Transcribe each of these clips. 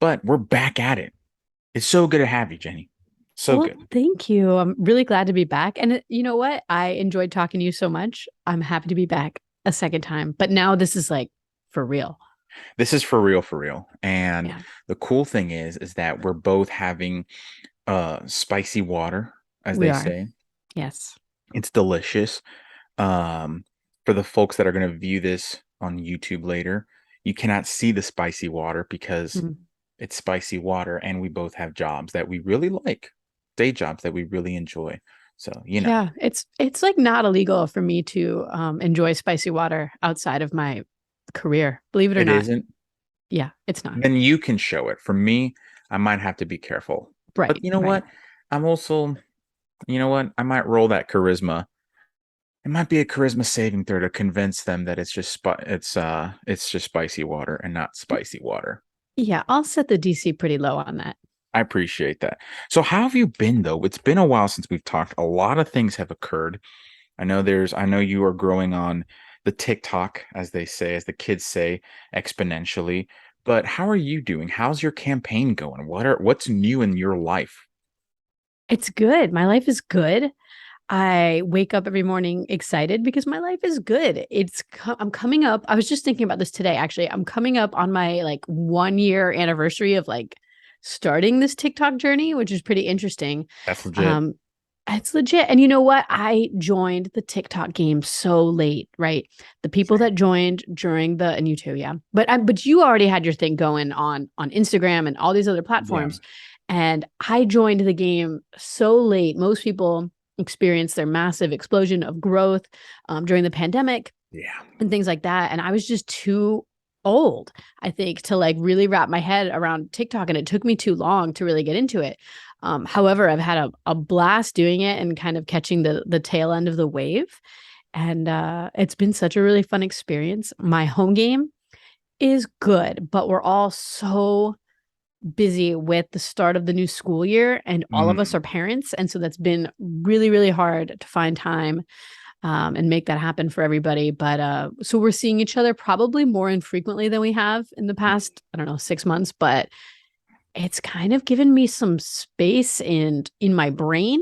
but we're back at it. It's so good to have you, Jenny. So Well, good. thank you. I'm really glad to be back. And you know what? I enjoyed talking to you so much. I'm happy to be back a second time. But now this is like for real. This is for real, for real. And Yeah, the cool thing is that we're both having spicy water, as we they are. say. Yes. It's delicious. Um, for the folks that are going to view this on YouTube later, you cannot see the spicy water because Mhm. it's spicy water, and we both have jobs that we really like, day jobs that we really enjoy. So. Yeah, it's like not illegal for me to enjoy spicy water outside of my career. Believe it or It not. isn't, Yeah, it's not. then you can show it. For me, I might have to be careful. But Right, you know right. what? I'm also, you know what? I might roll that charisma. It might be a charisma saving throw to convince them that it's just spicy water and not spicy water. Yeah, I'll set the DC pretty low on that. I appreciate that. So how have you been though? It's been a while since we've talked. A lot of things have occurred. I know you are growing on the TikTok, as they say, as the kids say, exponentially. But how are you doing? How's your campaign going? What's new in your life? It's good. My life is good. I wake up every morning excited because my life is good. I'm coming up. I was just thinking about this today actually. I'm coming up on my like 1 year anniversary of like starting this TikTok journey, which is pretty interesting. That's legit. Um it's legit. And you know what? I joined the TikTok game so late, right? The people that Same. joined during the and you too, yeah. But you already had your thing going on Instagram and all these other Yeah. platforms. And I joined the game so late. Most people experienced their massive explosion of growth during the pandemic Yeah. and things like that. And I was just too old, I think, to like really wrap my head around TikTok. And it took me too long to really get into it. However, I've had a blast doing it and kind of catching the tail end of the wave. And it's been such a really fun experience. My home game is good, but we're all so busy with the start of the new school year and all of us Mm. are parents, and so that's been really really hard to find time and make that happen for everybody. But so we're seeing each other probably more infrequently than we have in the past, I don't know, 6 months. But it's kind of given me some space and in my brain,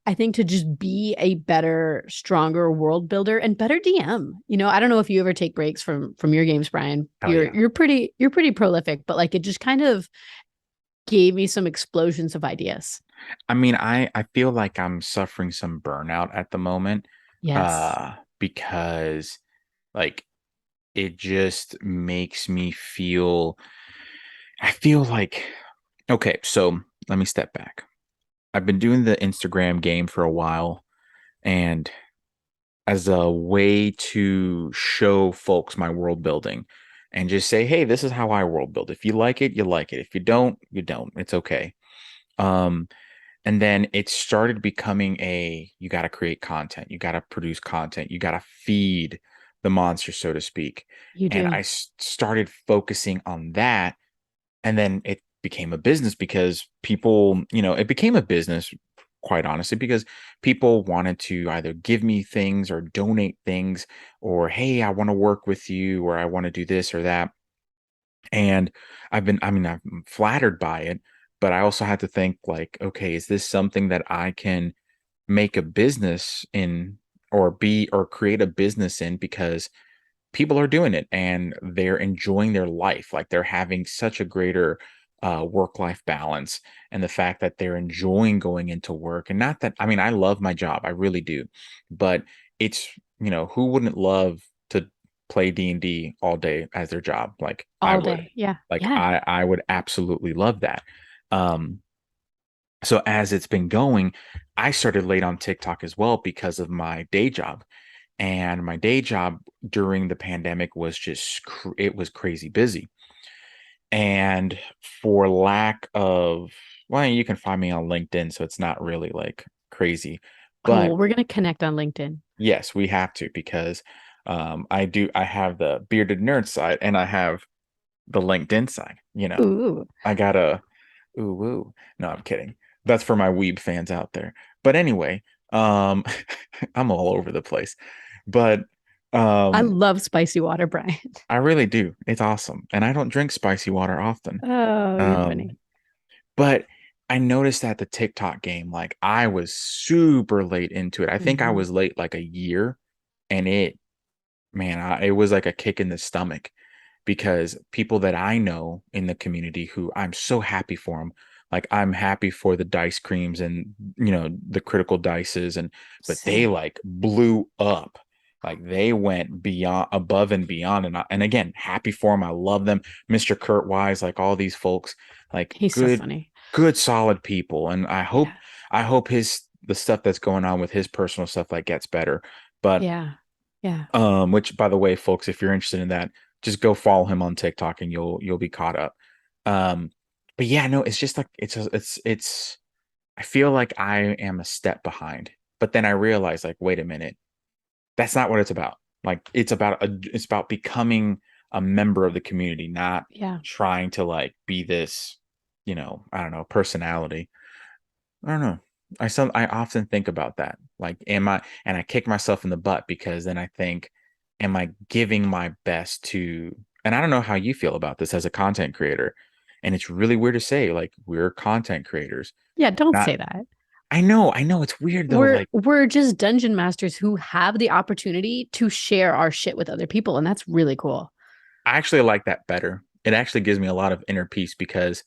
I think, to just be a better, stronger world builder and better DM. I don't know if you ever take breaks from your games, Brian. Hell you're yeah. you're pretty you're pretty prolific, but like it just kind of gave me some explosions of ideas. I mean, I feel like I'm suffering some burnout at the moment, Yes. because like it just makes me feel. I feel like okay. So let me step back. I've been doing the Instagram game for a while, and as a way to show folks my world building and just say, hey, this is how I world build. If you like it, you like it. If you don't, you don't. It's okay. Um, and then it started becoming you got to create content, you got to produce content, you got to feed the monster, so to speak. You And do. started focusing on that. And then it became a business because people, it became a business, quite honestly, because people wanted to either give me things or donate things, or, hey, I want to work with you, or I want to do this or that. And I'm flattered by it, but I also had to think like, okay, is this something that I can make a business in, or create a business in, because people are doing it and they're enjoying their life. Like they're having such a greater work-life balance, and the fact that they're enjoying going into work. And not that, I mean, I love my job, I really do, but it's, who wouldn't love to play D&D all day as their job? Like I All would. day. Yeah. Like Yeah. I would absolutely love that. Um, so as it's been going, I started late on TikTok as well because of my day job. And my day job during the pandemic was it was crazy busy. And for lack of, well, you can find me on LinkedIn, so it's not really like crazy. Oh, But we're gonna connect on LinkedIn. yes, we have to, because I have the bearded nerd side and I have the LinkedIn side. Ooh. I gotta, ooh, woo. No, I'm kidding. That's for my weeb fans out there. But anyway, um, I'm all over the place. But I Um, love spicy water, Brian. I really do. It's awesome. And I don't drink spicy water often. Oh, you're funny. Um, but I noticed that the TikTok game, like I was super late into it. I think I Hmm. was late like a year, and it was like a kick in the stomach because people that I know in the community who I'm so happy for them, like I'm happy for the dice creams and the critical dices, but they Same. like blew up. Like they went beyond, above and beyond, and again, happy for them. I love them, Mr. Kurt Wise, like all these folks, like He's so funny. good, solid people, and Yeah. I hope his the stuff that's going on with his personal stuff like gets better. But Yeah. Yeah. which by the way, folks, if you're interested in that, just go follow him on TikTok and you'll be caught up. Um, but yeah, no, it's just like it's I feel like I am a step behind, but then I realize like, wait a minute, that's not what it's about. Like it's about becoming a member of the community, not Yeah. trying to like be this, I don't know, personality. I don't know. I often think about that. Like, and I kick myself in the butt because then I think, am I giving my best to, and I don't know how you feel about this as a content creator. And it's really weird to say, like, we're content creators. Yeah. Don't Not, say that. I know it's weird though. We're Like, we're just dungeon masters who have the opportunity to share our shit with other people, and that's really cool. I actually like that better. It actually gives me a lot of inner peace because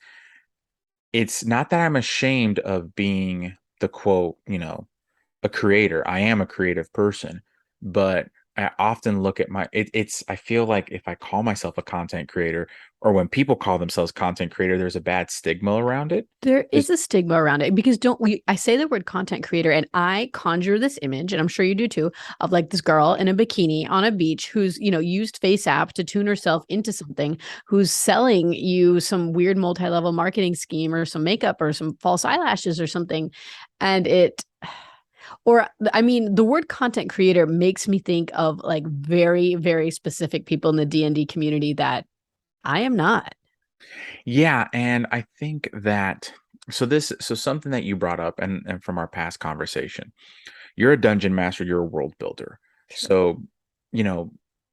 it's not that I'm ashamed of being the quote, a creator. I am a creative person, but I often look at it's I feel like if I call myself a content creator or when people call themselves content creator, there's a bad stigma around it. There There's is a stigma around it because don't we I say the word content creator and I conjure this image, and I'm sure you do too, of like this girl in a bikini on a beach who's, used Face App to tune herself into something, who's selling you some weird multi-level marketing scheme or some makeup or some false eyelashes or something. And or I mean, the word content creator makes me think of like very, very specific people in the D&D community that I am not. Yeah, and I think that so something that you brought up and from our past conversation, you're a dungeon master, you're a world builder. Sure. So, you know,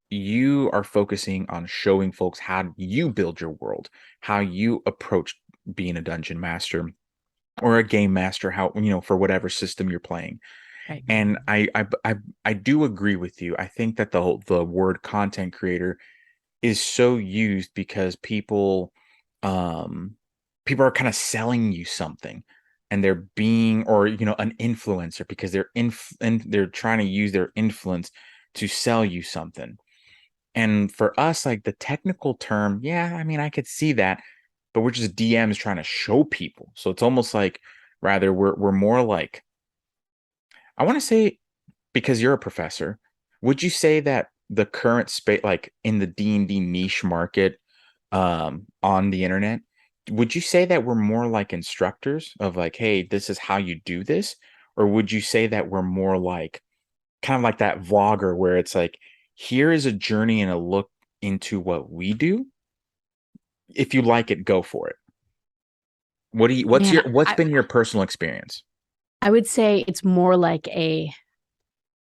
you are focusing on showing folks how you build your world, how you approach being a dungeon master or a game master, how, for whatever system you're playing. Right. And I do agree with you. I think that the word content creator is so used because um people are kind of selling you something and they're being or an influencer because and they're trying to use their influence to sell you something. And for us, like the technical term, yeah, I mean I could see that, but we're just DMs trying to show people. So it's almost like rather we're more like, I want to say, because you're a professor, would you say that the current space, like in the D&D niche market, on the internet, would you say that we're more like instructors of like, hey, this is how you do this? Or would you say that we're more like kind of like that vlogger where it's like, here is a journey and a look into what we do. If you like it, go for it. Man, What's been your personal experience? I would say it's more like a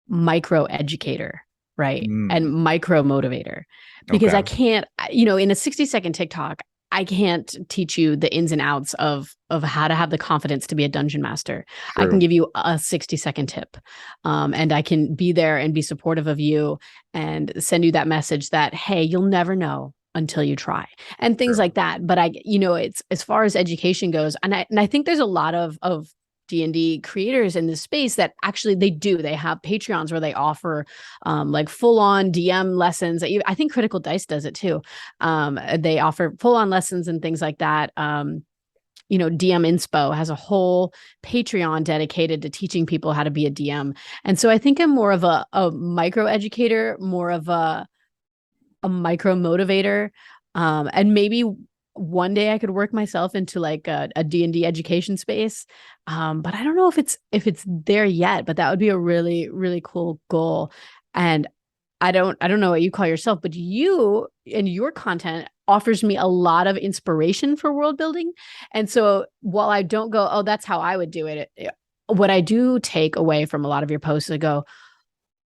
micro educator, right? And Mm, micro motivator. Because okay, I can't, in a 60-second TikTok, I can't teach you the ins and outs of how to have the confidence to be a dungeon master. I can true. give you a 60-second tip. And I can be there and be supportive of you and send you that message that, hey, you'll never know until you try and things True. like that. But it's as far as education goes, and I think there's a lot of D&D creators in this space that actually they have Patreons where they offer like full on DM lessons. I think Critical Dice does it too. They offer full on lessons and things like that. DM Inspo has a whole Patreon dedicated to teaching people how to be a DM. And so I think I'm more of a micro educator, more of a micro motivator. And maybe one day I could work myself into like a D&D education space. But I don't know if it's there yet, but that would be a really, really cool goal. And I don't know what you call yourself, but you and your content offers me a lot of inspiration for world building. And so while I don't go, oh, that's how I would do it, what I do take away from a lot of your posts, I go,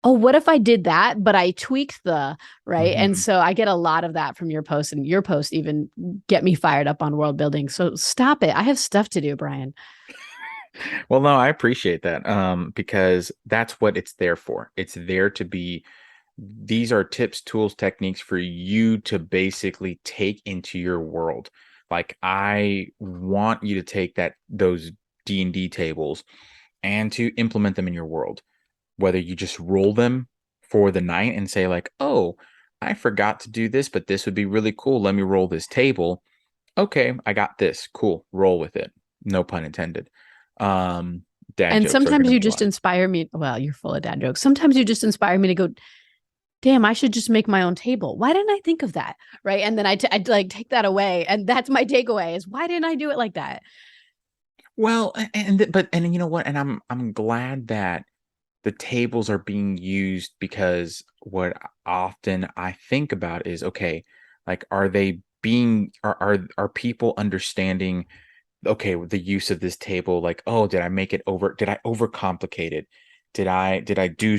oh, what if I did that, but I tweaked the right? And Mhm. so I get a lot of that from your posts, and your posts even get me fired up on world building. So stop it. I have stuff to do, Brian. Well, no, I appreciate that. Because that's what it's there for. It's there to be, these are tips, tools, techniques for you to basically take into your world. Like I want you to take those D&D tables and to implement them in your world. Whether you just roll them for the night and say like, "Oh, I forgot to do this, but this would be really cool. Let me roll this table." Okay, I got this. Cool. Roll with it. No pun intended. Um, dad And jokes are sometimes going to you be just live. inspire me. Well, you're full of dad jokes. Sometimes you just inspire me to go, damn, I should just make my own table. Why didn't I think of that? Right. And then I like take that away. And that's my takeaway is why didn't I do it like that? Well, and you know what? And I'm glad that the tables are being used, because what often I think about is, okay, like are they being are people understanding, okay, with the use of this table, like, oh, did I overcomplicate it? Did I do,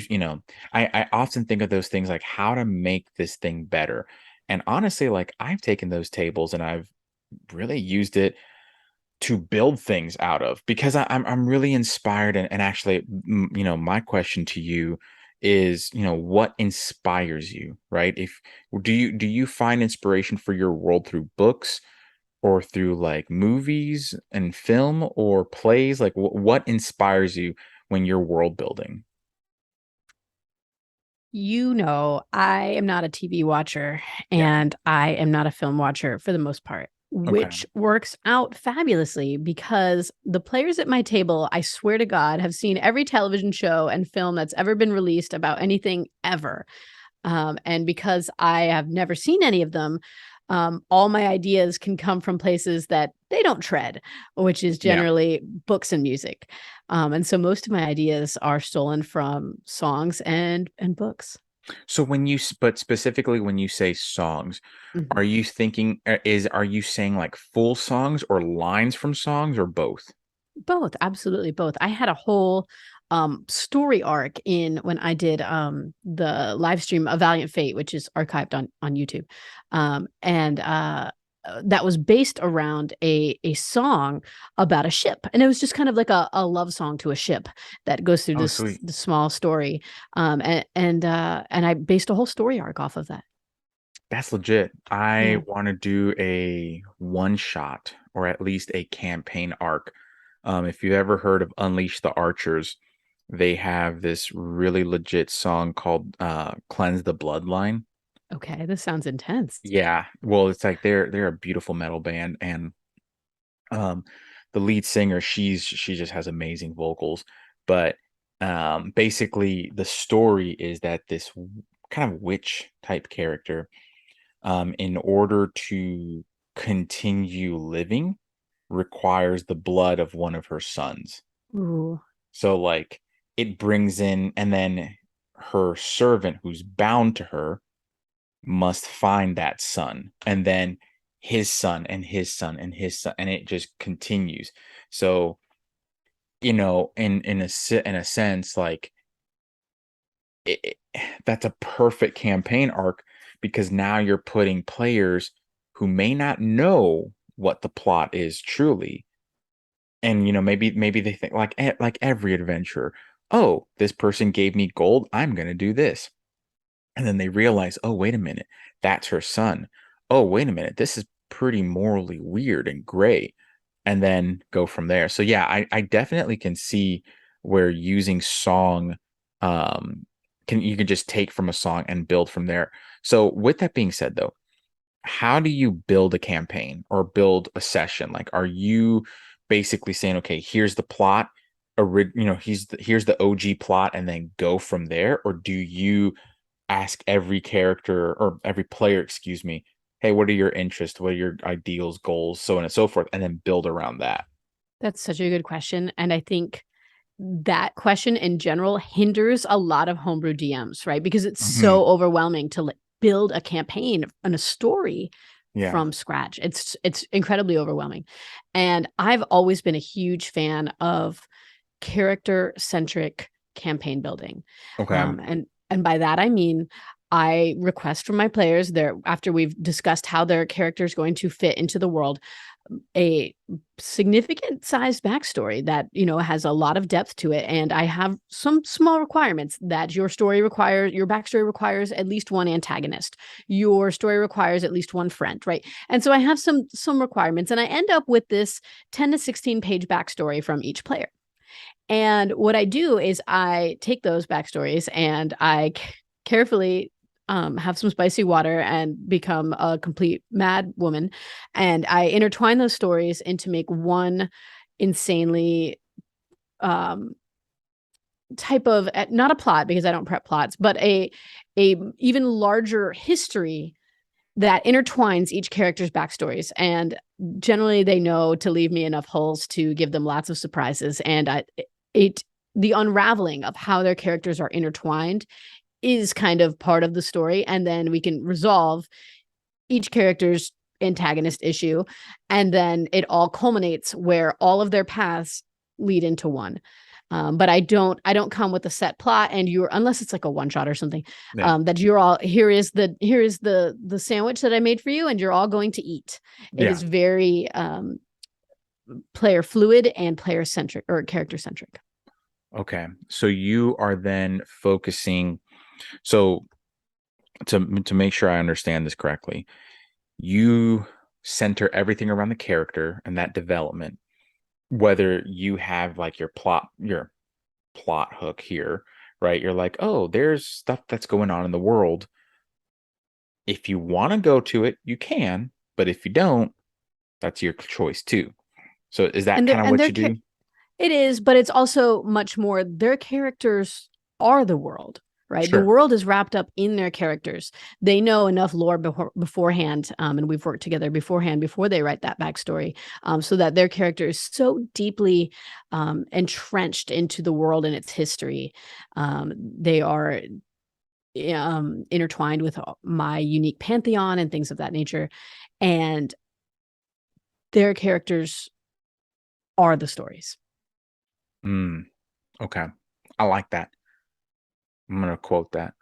I often think of those things like how to make this thing better. And honestly, like I've taken those tables and I've really used it to build things out of, because I'm really inspired. And actually, my question to you is, what inspires you, right? If do you find inspiration for your world through books, or through like movies and film or plays? Like what inspires you when you're world building? I am not a TV watcher Yeah. and I am not a film watcher for the most part, Okay. which works out fabulously because the players at my table, I swear to God, have seen every television show and film that's ever been released about anything ever. And because I have never seen any of them, all my ideas can come from places that they don't tread, which is Yeah. generally books and music. And so most of my ideas are stolen from songs and books. So but specifically when you say songs, Mhm. are you thinking, are you saying like full songs or lines from songs or both? Both, absolutely both. I had a whole story arc in when I did the live stream of Valiant Fate, which is archived on YouTube. And that was based around a song about a ship. And it was just kind of like a love song to a ship that goes through Oh, sweet. this small story. And I based a whole story arc off of that. That's legit. I Yeah. want to do a one shot or at least a campaign arc. If you ever heard of Unleash the Archers, they have this really legit song called Cleanse the Bloodline. Okay. This sounds intense. Yeah. Well, it's like they're a beautiful metal band, and um the lead singer, she just has amazing vocals. But basically the story is that this kind of witch type character, in order to continue living, requires the blood of one of her sons. Ooh. So like it brings in, and then her servant who's bound to her must find that son, and then his son and his son and his son, and it just continues. So, in a sense, like that's a perfect campaign arc, because now you're putting players who may not know what the plot is truly, and maybe they think like every adventurer, oh, this person gave me gold, I'm gonna do this. And then they realize, oh, wait a minute, that's her son. Oh, wait a minute, this is pretty morally weird and gray. And then go from there. So yeah, I definitely can see where using song, um you can just take from a song and build from there. So with that being said though, how do you build a campaign or build a session? Like, are you basically saying, okay, here's the plot, here's the OG plot, and then go from there? Or do you ask every character or every player, excuse me, hey, what are your interests? What are your ideals, goals, so on and so forth, and then build around that? That's such a good question. And I think that question in general hinders a lot of homebrew DMs, right? Because it's Hmm. so overwhelming to build a campaign and a story Yeah. from scratch. It's incredibly overwhelming. And I've always been a huge fan of character centric campaign building. Okay. And And by that, I mean, I request from my players there after we've discussed how their character is going to fit into the world, a significant sized backstory that, has a lot of depth to it. And I have some small requirements that your backstory requires at least one antagonist. Your story requires at least one friend, right? And so I have some requirements, and I end up with this 10 to 16 page backstory from each player. And what I do is I take those backstories and I carefully have some spicy water and become a complete mad woman. And I intertwine those stories into make one insanely type of, not a plot because I don't prep plots, but a even larger history that intertwines each character's backstories. And generally they know to leave me enough holes to give them lots of surprises. And the unraveling of how their characters are intertwined is kind of part of the story. And then we can resolve each character's antagonist issue. And then it all culminates where all of their paths lead into one. But I don't come with a set plot, and unless it's like a one shot or something, that you're all, here is the sandwich that I made for you, and you're all going to eat. It is very player fluid and player centric, or character centric. Okay. So you are then focusing. So to make sure I understand this correctly, you center everything around the character and that development, whether you have like your plot hook here, right? You're like, oh, there's stuff that's going on in the world. If you want to go to it, you can, but if you don't, that's your choice too. So is that kind of what you do? It is, but it's also much more, their characters are the world, right? Sure. The world is wrapped up in their characters. They know enough lore beforehand, and we've worked together beforehand before they write that backstory, so that their character is so deeply entrenched into the world and its history. They are intertwined with my unique pantheon and things of that nature. And their characters are the stories. Okay. I like that. I'm gonna quote that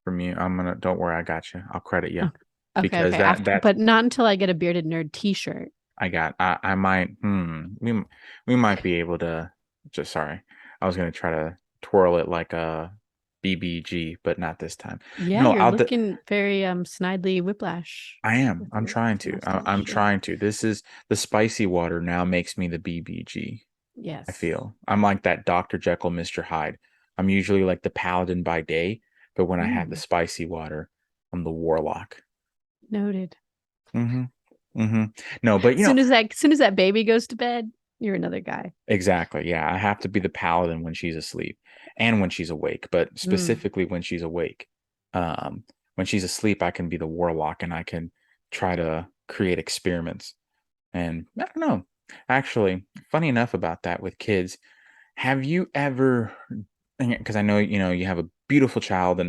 from you. Don't worry, I got you. I'll credit you. Okay. Because that but not until I get a bearded nerd t-shirt. I might we might be able to sorry. I was gonna try to twirl it like a BBG, but not this time. Yeah, No, you're looking very Snidely Whiplash. I am. I'm trying to. I'm trying to. This is the spicy water now makes me the BBG. Yes. I feel I'm like that Dr. Jekyll, Mr. Hyde. I'm usually like the paladin by day, but when I have the spicy water, I'm the warlock. Noted. No, but as soon as that baby goes to bed, you're another guy. Exactly. Yeah, I have to be the paladin when she's asleep and when she's awake, but specifically when she's awake. When she's asleep, I can be the warlock and I can try to create experiments. And I don't know. Actually, funny enough about that with kids, have you ever, because I know you have a beautiful child,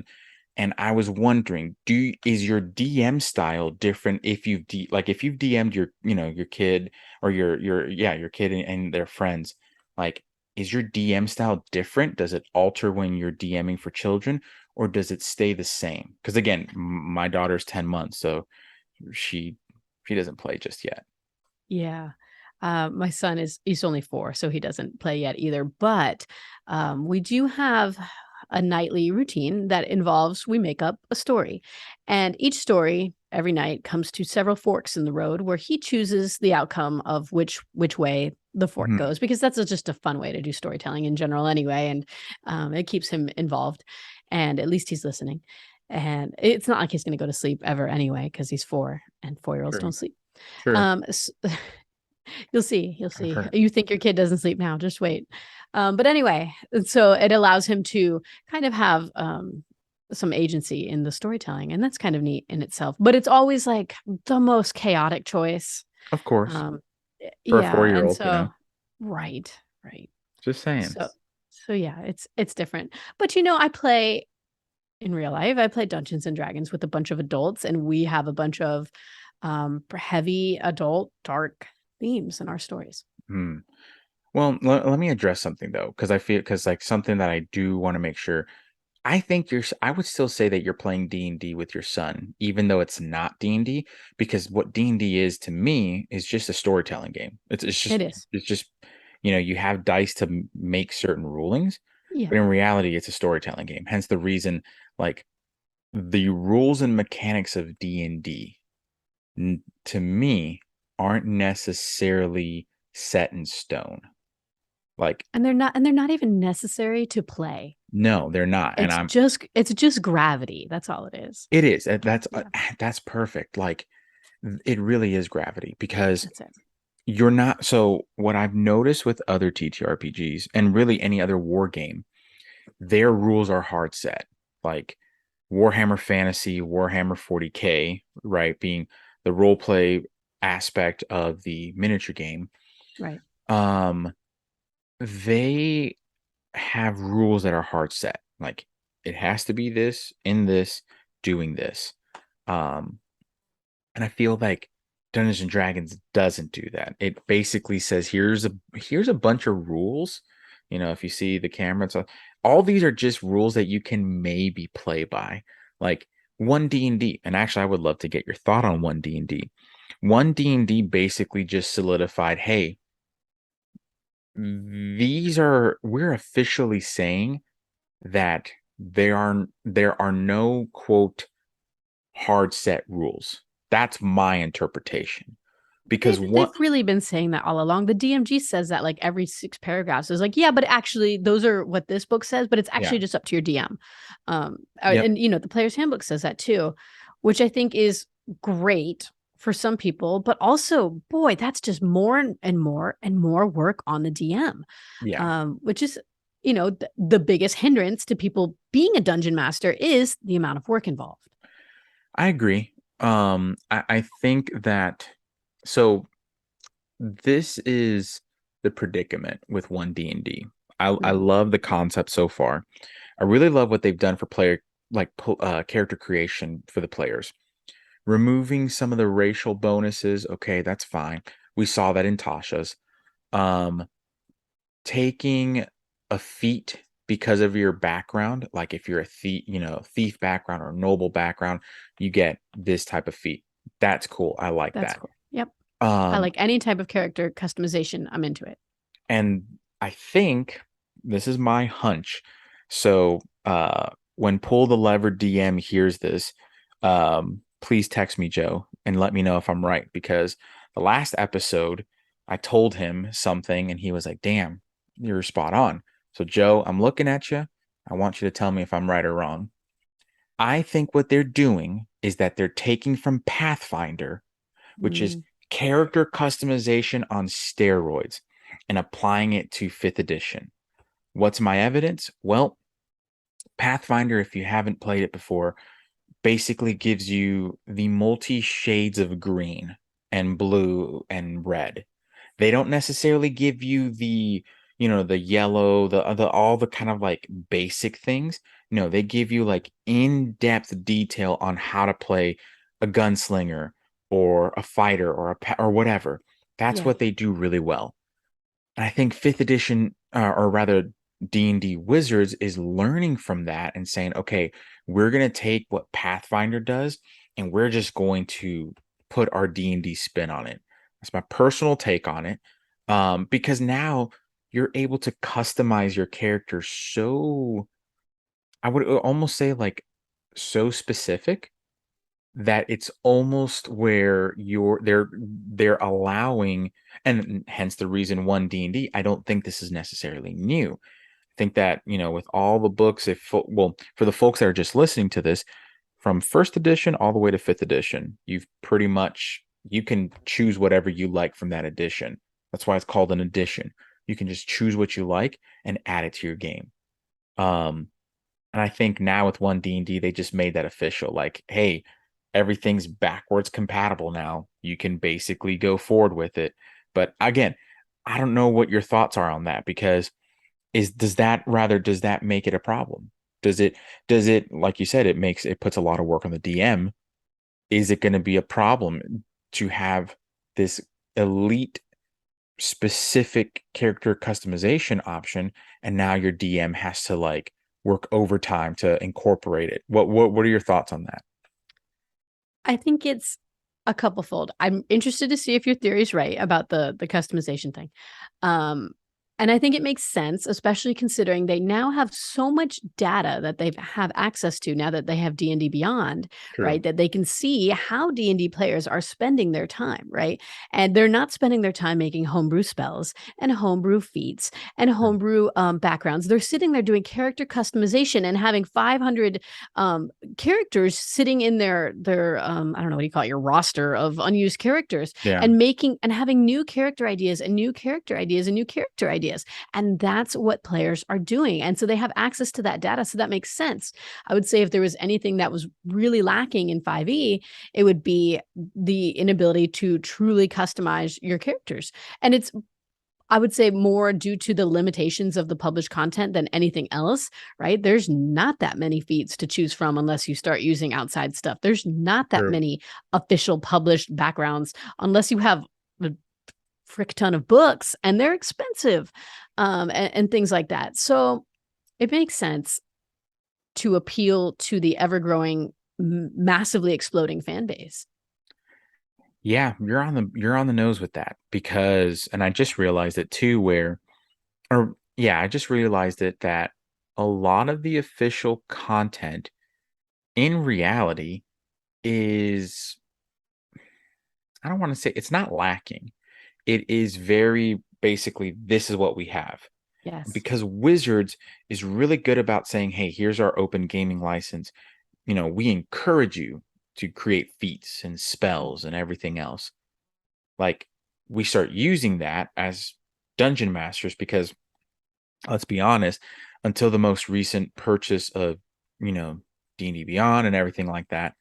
and I was wondering, is your DM style different if if you've DM'd your kid or your kid and their friends, like, is your DM style different? Does it alter when you're DMing for children, or does it stay the same? Because again, my daughter's 10 months, so she doesn't play just yet. Yeah. My son he's only 4, so he doesn't play yet either. But we do have a nightly routine that involves, we make up a story. And each story every night comes to several forks in the road where he chooses the outcome of which way the fork goes, because that's just a fun way to do storytelling in general anyway. And it keeps him involved, and at least he's listening. And it's not like he's going to go to sleep ever anyway, because he's 4 and 4-year-olds don't sleep. Sure. You'll see. You think your kid doesn't sleep now, just wait. But anyway, so it allows him to kind of have some agency in the storytelling, and that's kind of neat in itself. But it's always like the most chaotic choice. Of course. For a 4-year-old, so, right. Just saying. So yeah, it's different. But I play in real life. I play Dungeons and Dragons with a bunch of adults, and we have a bunch of heavy adult dark themes in our stories. Well, let me address something though, because like something that I do want to make sure I think I would still say that you're playing D&D with your son, even though it's not D&D, because what D&D is to me is just a storytelling game. It is. It's just, you have dice to make certain rulings, Yeah. but in reality, it's a storytelling game. Hence the reason, like, the rules and mechanics of D&D, to me, aren't necessarily set in stone. Like, And they're not even necessary to play. no, they're not. And It's just gravity. That's all it is. it is. Yeah. That's perfect. Like, it really is gravity because That's it. you're not. So, what I've noticed with other TTRPGs and really any other war game, their rules are hard set. Like Warhammer Fantasy, Warhammer 40K, right? Being the role play aspect of the miniature game. Right. Um, they have rules that are hard set. Like it has to be this in this doing this. Um, and I feel like Dungeons and Dragons doesn't do that. It basically says here's a bunch of rules. If you see the camera, so all these are just rules that you can maybe play by. Like one D&D, and actually I would love to get your thought on one D&D. One D&D basically just solidified, hey, we're officially saying that there are no quote hard set rules. That's my interpretation. Because They've really been saying that all along. The DMG says that like every 6 paragraphs is like, yeah, but actually those are what this book says, but it's yeah, actually just up to your DM. yep, And the player's handbook says that too, which I think is great for some people, but also, boy, that's just more and more and more work on the DM, yeah, which is, the biggest hindrance to people being a dungeon master is the amount of work involved. I agree. I think that so this is the predicament with one D&D. I Mhm. love the concept so far. I really love what they've done for player character creation for the players. Removing some of the racial bonuses, okay, that's fine. We saw that in Tasha's. Um, Taking a feat because of your background, like if you're a thief, thief background or noble background, you get this type of feat. That's cool. I like That's that. cool. Yep. I Um, like any type of character customization. I'm into it. and I think this is my hunch. So, when Pull the Lever DM hears this, please text me, Joe, and let me know if I'm right because the last episode I told him something and he was like, "Damn, you're spot on." So, Joe, I'm looking at you. I want you to tell me if I'm right or wrong. I think what they're doing is that they're taking from Pathfinder, which is Mm. character customization on steroids, and applying it to fifth edition. What's my evidence? Well, Pathfinder, if you haven't played it before, basically gives you the multi shades of green and blue and red. They don't necessarily give you the yellow, the all the kind of like basic things. No, they give you like in-depth detail on how to play a gunslinger or a fighter or or whatever. That's Yeah. what they do really well. And I think fifth edition, or rather D&D Wizards, is learning from that and saying, okay, we're going to take what Pathfinder does and we're just going to put our D&D spin on it. That's my personal take on it. Because now you're able to customize your character so, I would almost say like so specific that it's almost where they're allowing, and hence the reason one D&D, I don't think this is necessarily new. I think that, with all the books, well, for the folks that are just listening to this, from first edition all the way to fifth edition, you can choose whatever you like from that edition. That's why it's called an edition. You can just choose what you like and add it to your game. Um, and I think now with one D&D, they just made that official. Like, hey, everything's backwards compatible now. You can basically go forward with it. But again, I don't know what your thoughts are on that because does that make it a problem? Does it like you said, it puts a lot of work on the DM. Is it going to be a problem to have this elite specific character customization option and now your DM has to like work overtime to incorporate it. What are your thoughts on that? I think it's a couple fold. I'm interested to see if your theory is right about the customization thing. Um, and I think it makes sense, especially considering they now have so much data that they have access to now that they have D&D Beyond, True. right? That they can see how D&D players are spending their time, right? And they're not spending their time making homebrew spells and homebrew feats and True. homebrew backgrounds. They're sitting there doing character customization and having 500 characters sitting in their I don't know, what do you call it, your roster of unused characters, Yeah. and making and having new character ideas and new character ideas and new character ideas. And that's what players are doing. And so they have access to that data. So that makes sense. I would say if there was anything that was really lacking in 5e, it would be the inability to truly customize your characters. And it's, I would say, more due to the limitations of the published content than anything else, right? There's not that many feeds to choose from unless you start using outside stuff. There's not that True. many official published backgrounds unless you have a frick ton of books, and they're expensive, and things like that. So it makes sense to appeal to the ever-growing, massively exploding fan base. Yeah, you're on the nose with that because, and I just realized it too, where, or yeah, I just realized it that a lot of the official content in reality is, I don't want to say it's not lacking. It is very basically, this is what we have. Yes. Because Wizards is really good about saying, hey, here's our open gaming license. We encourage you to create feats and spells and everything else. Like, we start using that as dungeon masters because, let's be honest, until the most recent purchase of, you know, D&D Beyond and everything like that,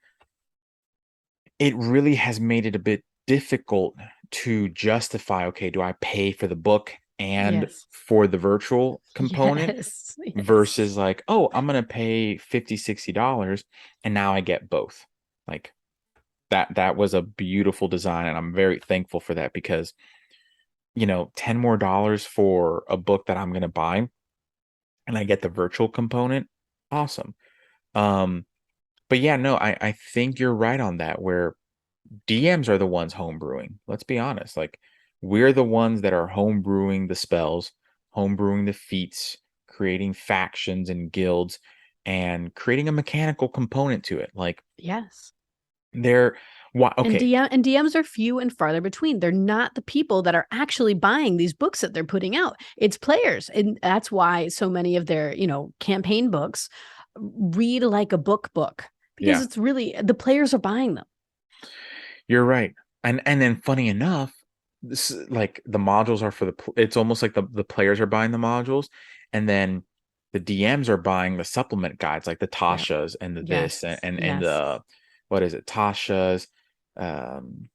it really has made it a bit difficult to justify, okay, do I pay for the book and Yes. for the virtual component Yes. Yes. versus like, oh, I'm going to pay $50-$60 and now I get both. Like, that was a beautiful design and I'm very thankful for that because, $10 more for a book that I'm going to buy and I get the virtual component, awesome. Um, but yeah, no, I think you're right on that where DMs are the ones homebrewing. Let's be honest. Like, we're the ones that are homebrewing the spells, homebrewing the feats, creating factions and guilds, and creating a mechanical component to it. Like, Yes. they're why And okay, DMs are few and farther between. They're not the people that are actually buying these books that they're putting out. It's players. And that's why so many of their, campaign books read like a book because yeah, it's really the players are buying them. you're right. And then funny enough, this like the modules are for it's almost like the players are buying the modules, and then the DMs are buying the supplement guides, like the Yep. Tasha's and the this Yes. and Yes. the, what is it, Tasha's, um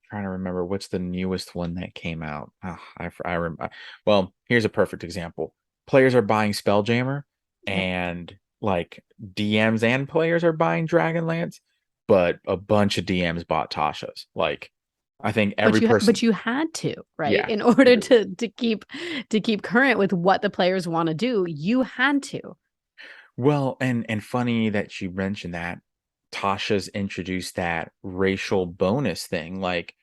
trying to remember what's the newest one that came out. Oh, I remember. Well, here's a perfect example. Players are buying Spelljammer, Yep. and like DMs and players are buying Dragonlance, but a bunch of DMs bought Tasha's. Like, I think every But person, you had to, right? yeah, In order to keep current with what the players want to do, you had to. well, and funny that you mentioned that Tasha's introduced that racial bonus thing. Like,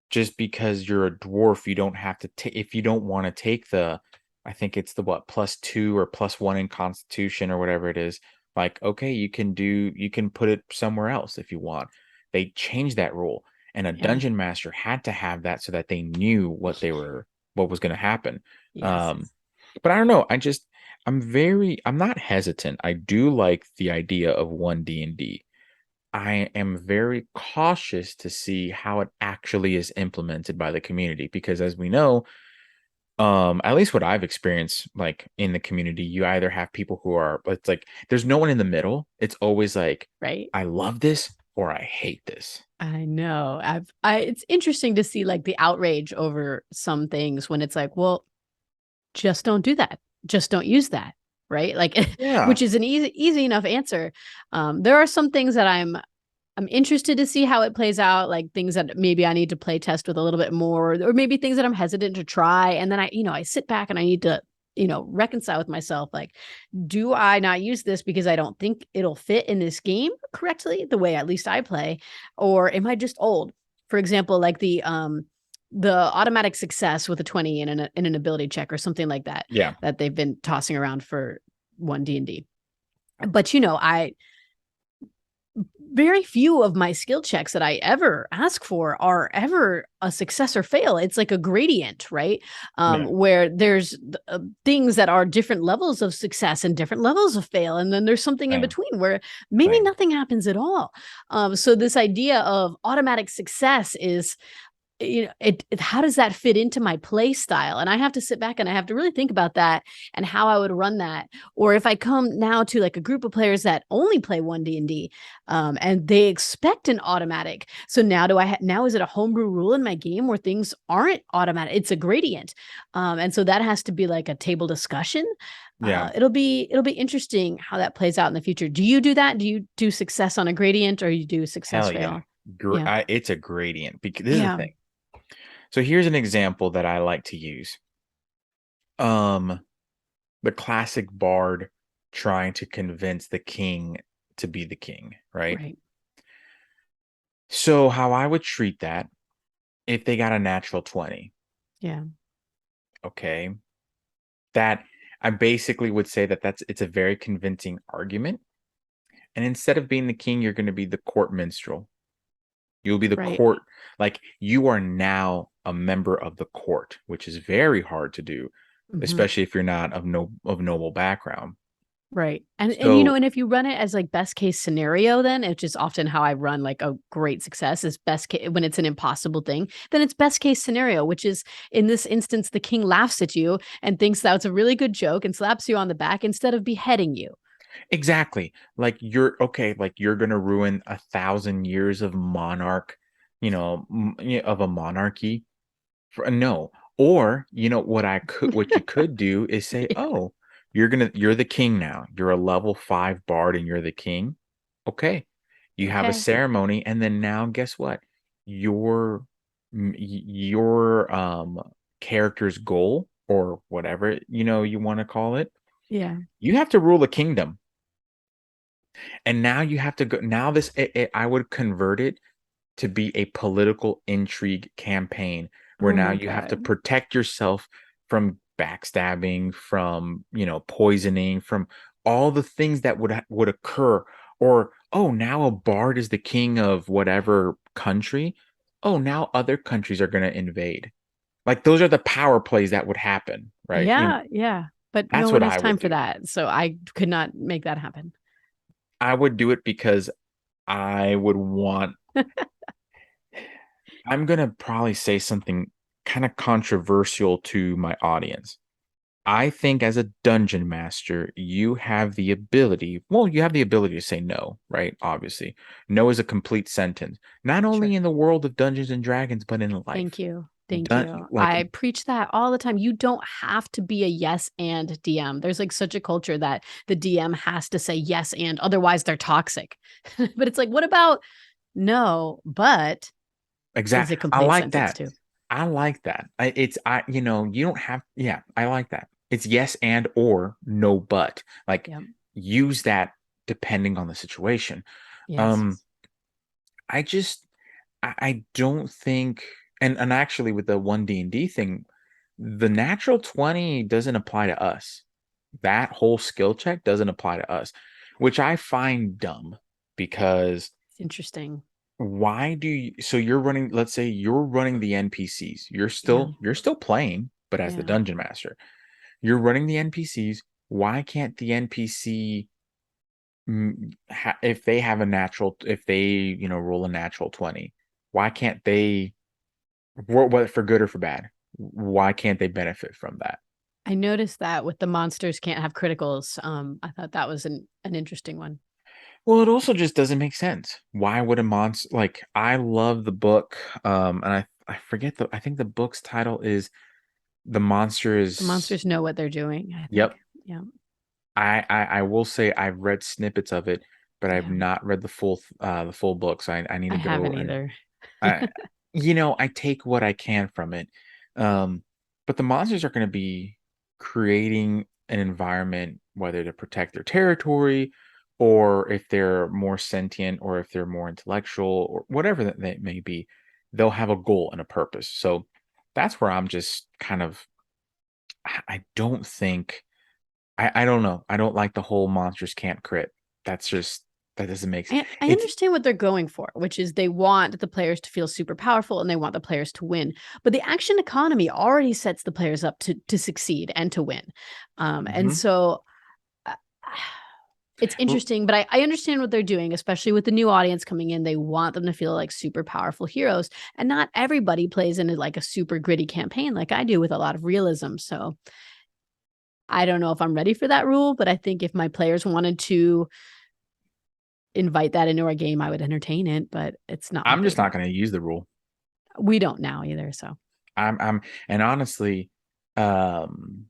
just because you're a dwarf, you don't have to take, if you don't want to take the, I think it's the what, +2 or +1 in Constitution or whatever it is. Like, okay, you can put it somewhere else if you want. They changed that rule, and a Yeah. dungeon master had to have that so that they knew what was going to happen. Yes. Um, but I don't know. I'm not hesitant. I do like the idea of one D&D. I am very cautious to see how it actually is implemented by the community because, as we know, at least what I've experienced, like in the community, you either have people who are, it's like there's no one in the middle. It's always like, Right. I love this or I hate this. I know. It's interesting to see like the outrage over some things when it's like, well, just don't do that. Just don't use that. Right. Like, Yeah. which is an easy enough answer. There are some things that I'm interested to see how it plays out, like things that maybe I need to play test with a little bit more, or maybe things that I'm hesitant to try. And then I sit back and I need to reconcile with myself, like, do I not use this because I don't think it'll fit in this game correctly, the way at least I play, or am I just old? For example, like the automatic success with a 20 in an ability check or something like that, Yeah. that they've been tossing around for one D&D. But I very few of my skill checks that I ever ask for are ever a success or fail. It's like a gradient, right? Yeah. Where there's things that are different levels of success and different levels of fail. And then there's something in Same. between where maybe Same. nothing happens at all. So this idea of automatic success is, how does that fit into my play style? And I have to sit back and I have to really think about that and how I would run that. Or if I come now to like a group of players that only play one D&D, and they expect an automatic, so now now is it a homebrew rule in my game where things aren't automatic? It's a gradient, and so that has to be like a table discussion. Yeah. It'll be interesting how that plays out in the future. Do you do that? Do you do success on a gradient, or you do success Hell yeah. fail? Yeah. It's a gradient because this is the Yeah. thing. So here's an example that I like to use. Um, the classic bard trying to convince the king to be the king, right? Right. So how I would treat that, if they got a natural 20, Yeah. okay, that I basically would say that it's a very convincing argument. And instead of being the king, you're going to be the court minstrel. You'll be the Right. court, like you are now a member of the court, which is very hard to do, Mhm. especially if you're not of noble background. Right. And So and if you run it as like best case scenario, then which is often how I run like a great success is best case when it's an impossible thing, then it's best case scenario, which is in this instance, the king laughs at you and thinks that's a really good joke and slaps you on the back instead of beheading you. exactly, like you're okay, like you're gonna ruin 1,000 years of monarch, of a monarchy. No, or what you could do is say, Yeah. oh, you're the king now. You're a level 5 bard and you're the king. Okay. You have a Okay. ceremony, and then now guess what? Your character's goal, or whatever you want to call it, Yeah. you have to rule a kingdom. And now you have to go. Now I would convert it to be a political intrigue campaign, where Oh now my you have to God. protect yourself from backstabbing, from poisoning, from all the things that would occur. Or, oh, now a bard is the king of whatever country. Oh, now other countries are going to invade. Like those are the power plays that would happen, right? Yeah. Yeah. But no That's one what has I time would for do. that. So I could not make that happen. I would do it because I would want I'm gonna probably say something kind of controversial to my audience. I think as a dungeon master, you have the ability to say no, right? Obviously. No is a complete sentence, not only Sure. in the world of Dungeons and Dragons, but in life. Thank you. Thank Dun you. like I preach that all the time. You don't have to be a yes and DM. There's like such a culture that the DM has to say yes and otherwise they're toxic. But it's like, what about no, but is exact a I complete like sentence that. too. I like that. You don't have, yeah, I like that. It's yes and or no but. Like Yeah. use that depending on the situation. Yes. Um I just I don't think, and actually with the one D&D thing, the natural 20 doesn't apply to us. That whole skill check doesn't apply to us, which I find dumb because It's interesting. why do you, so you're running, let's say you're running the NPCs. You're Yeah. still playing, but as the Yeah. dungeon master. You're running the NPCs. Why can't the NPC, if they have a natural, if they roll a natural 20, why can't they, whether for good or for bad, why can't they benefit from that? I noticed that with the monsters can't have criticals. I thought that was an interesting one. Well, it also just doesn't make sense. Why would a monster, like, I love the book, and I forget I think the book's title is The Monster The is, monsters know what they're doing, I think. yep. Yeah. I will say I've read snippets of it, but I've Yeah. not read the full book. So I need I to go haven't and either. I I take what I can from it. Um, but the monsters are going to be creating an environment, whether to protect their territory, or if they're more sentient, or if they're more intellectual, or whatever that may be, they'll have a goal and a purpose. So that's where I'm just kind of, I don't think, I don't know. I don't like the whole monsters can't crit. That's just, that doesn't make sense. I It's, understand what they're going for, which is they want the players to feel super powerful and they want the players to win. But the action economy already sets the players up to succeed and to win. And Mhm. so uh, it's interesting, but I understand what they're doing, especially with the new audience coming in. They want them to feel like super powerful heroes. And not everybody plays in like a super gritty campaign like I do with a lot of realism. So I don't know if I'm ready for that rule, but I think if my players wanted to invite that into our game, I would entertain it, but it's not my I'm just not favorite. going to use the rule. We don't now either, so. And honestly, um,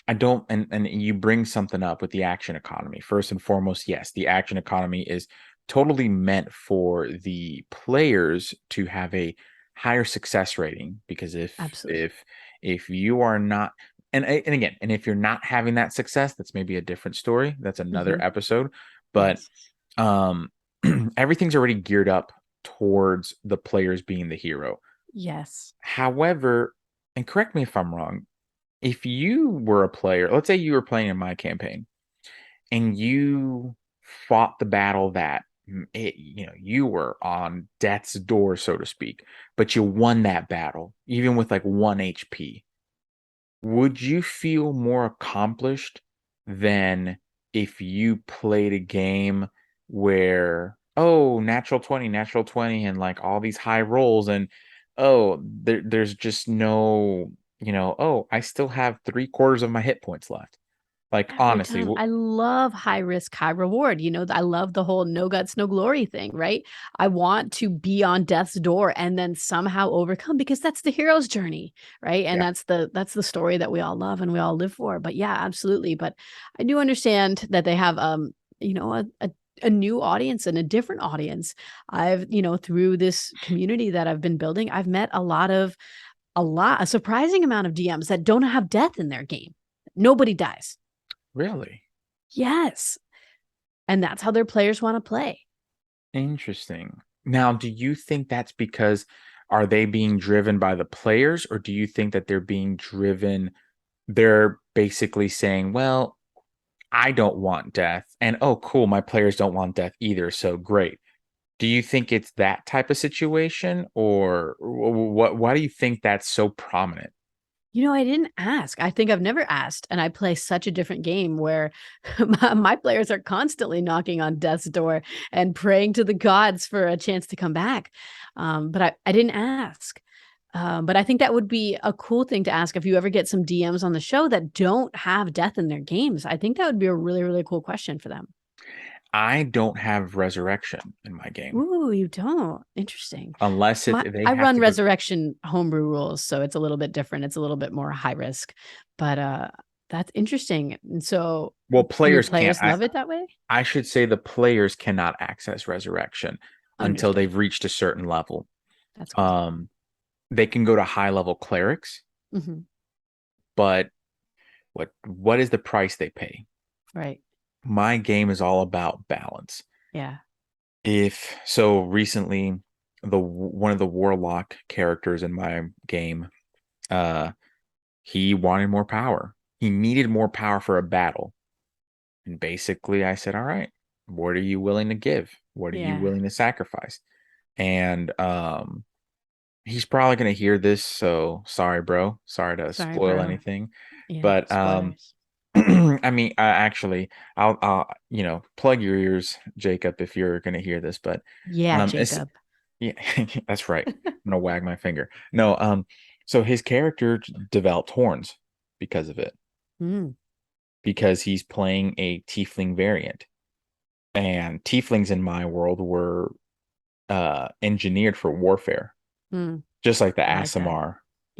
I don't, and you bring something up with the action economy. First and foremost, yes, the action economy is totally meant for the players to have a higher success rating, because Absolutely. if you are not, and again, and if you're not having that success, that's maybe a different story. That's another Mhm. episode. But Yes. um everything's already geared up towards the players being the hero. Yes. However, and correct me if I'm wrong, if you were a player, let's say you were playing in my campaign and you fought the battle that you were on death's door, so to speak, but you won that battle, even with like 1 HP, would you feel more accomplished than if you played a game where, oh, natural 20, and like all these high rolls, and oh, there's just no, oh, I still have 3/4 of my hit points left. Like, Every honestly, time. I love high risk, high reward. I love the whole no guts, no glory thing, right? I want to be on death's door and then somehow overcome because that's the hero's journey, right? And yeah, that's the story that we all love and we all live for. But yeah, absolutely. But I do understand that they have a new audience and a different audience. I've, through this community that I've been building, I've met a surprising amount of DMs that don't have death in their game. Nobody dies. really Yes. And that's how their players want to play. interesting. Now, do you think that's because, are they being driven by the players, or do you think that they're basically saying, well, I don't want death, and oh, cool, my players don't want death either, so great. Do you think it's that type of situation, or what? Why do you think that's so prominent? I didn't ask. I think I've never asked. And I play such a different game where my players are constantly knocking on death's door and praying to the gods for a chance to come back. But I didn't ask. But I think that would be a cool thing to ask if you ever get some DMs on the show that don't have death in their games. I think that would be a really, really cool question for them. I don't have resurrection in my game Ooh, you don't. Interesting. unless they I have run to go. Resurrection homebrew rules, so it's a little bit different. It's a little bit more high risk, but that's interesting. And so, Well, do your players can't. players love it that way? I should say the players cannot access resurrection until Understood. they've reached a certain level. That's cool. Um, they can go to high level clerics, Hmm. but what is the price they pay? Right. My game is all about balance. Yeah. If so, recently, the one of the warlock characters in my game, uh, he wanted more power. He needed more power for a battle, and basically, I said, "All right, what are you willing to give? What are you Yeah. willing to sacrifice?" And he's probably gonna hear this, so sorry, bro. Sorry to Sorry, spoil bro. anything, Yeah. but Spoilers. I mean, actually, I'll plug your ears, Jacob, if you're gonna hear this. But Yeah, it's, Jacob. yeah, that's right. I'm gonna wag my finger. No, so his character developed horns because of it, Mm, because he's playing a tiefling variant, and tieflings in my world were engineered for warfare, mm. just like the I like that. Aasimar.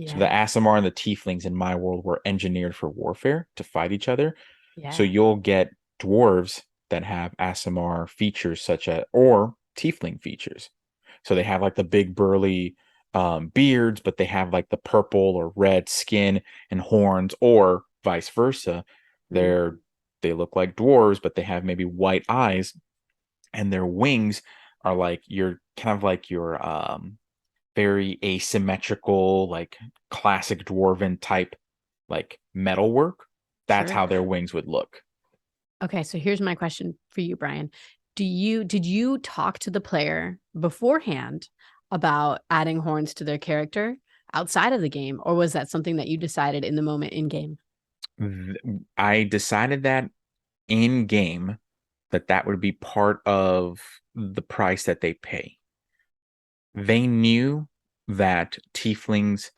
So the Yeah. Aasimar and the tieflings in my world were engineered for warfare to fight each other. So Yeah. you'll get dwarves that have Aasimar features such as, or tiefling features. So they have like the big burly beards, but they have like the purple or red skin and horns, or vice versa. Mm, They look like dwarves, but they have maybe white eyes, and their wings are like your kind of like your very asymmetrical, like classic dwarven type, like metalwork. That's sure. how their wings would look. Okay, so here's my question for you, Brian. Did you talk to the player beforehand about adding horns to their character outside of the game, or was that something that you decided in the moment in game? I decided that in game that would be part of the price that they pay. They knew that tieflings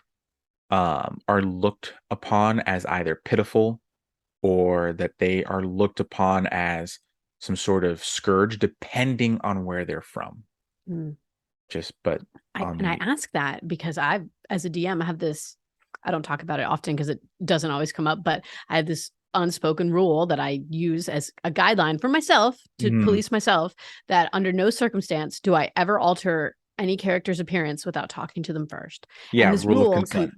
are looked upon as either pitiful or that they are looked upon as some sort of scourge, depending on where they're from. Mm. Just, but on I the, ask that because I, as a DM, I have this. I don't talk about it often because it doesn't always come up, but I have this unspoken rule that I use as a guideline for myself to Mhm. police myself that under no circumstance do I ever alter any character's appearance without talking to them first. And Yeah, this rule of rule, consent.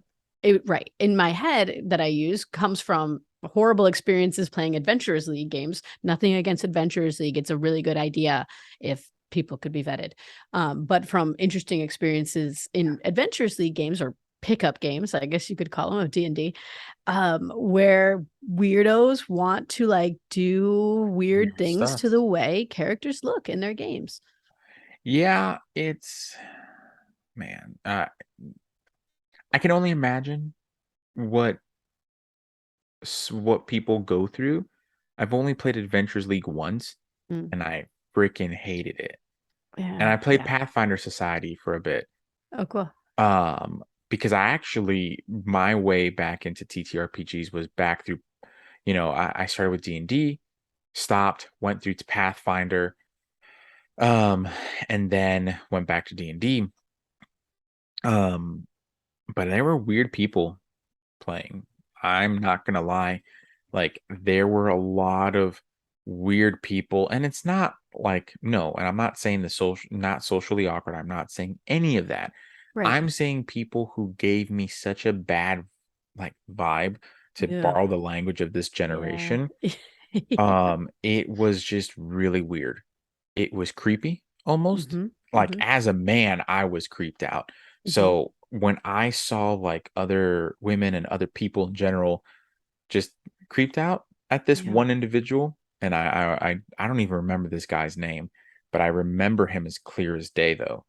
right, in my head that I use comes from horrible experiences playing Adventurers League games. Nothing against Adventurers League. It's a really good idea if people could be vetted. But from interesting experiences in Adventurers League games or pickup games, I guess you could call them, of D&D, where weirdos want to like do weird Weird things stuff. to the way characters look in their games. Yeah, it's man. I can only imagine what what people go through. I've only played Adventures League once, Mm, and I freaking hated it. And yeah, I played yeah. Pathfinder Society for a bit. Oh, cool. Because I actually my way back into TTRPGs was back through, I started with D&D, stopped, went through to Pathfinder, um, and then went back to D&D. Um, but there were weird people playing. I'm not gonna lie. Like there were a lot of weird people, and it's not like no, and I'm not saying the social not socially awkward. I'm not saying any of that. Right. I'm saying people who gave me such a bad like vibe, to Yeah. borrow the language of this Yeah. generation. Yeah. It was just really weird. It was creepy almost. Mm-hmm. Like Mm-hmm. as a man, I was creeped out. Mm-hmm. So when I saw like other women and other people in general just creeped out at this Yeah. one individual, and I don't even remember this guy's name, but I remember him as clear as day though.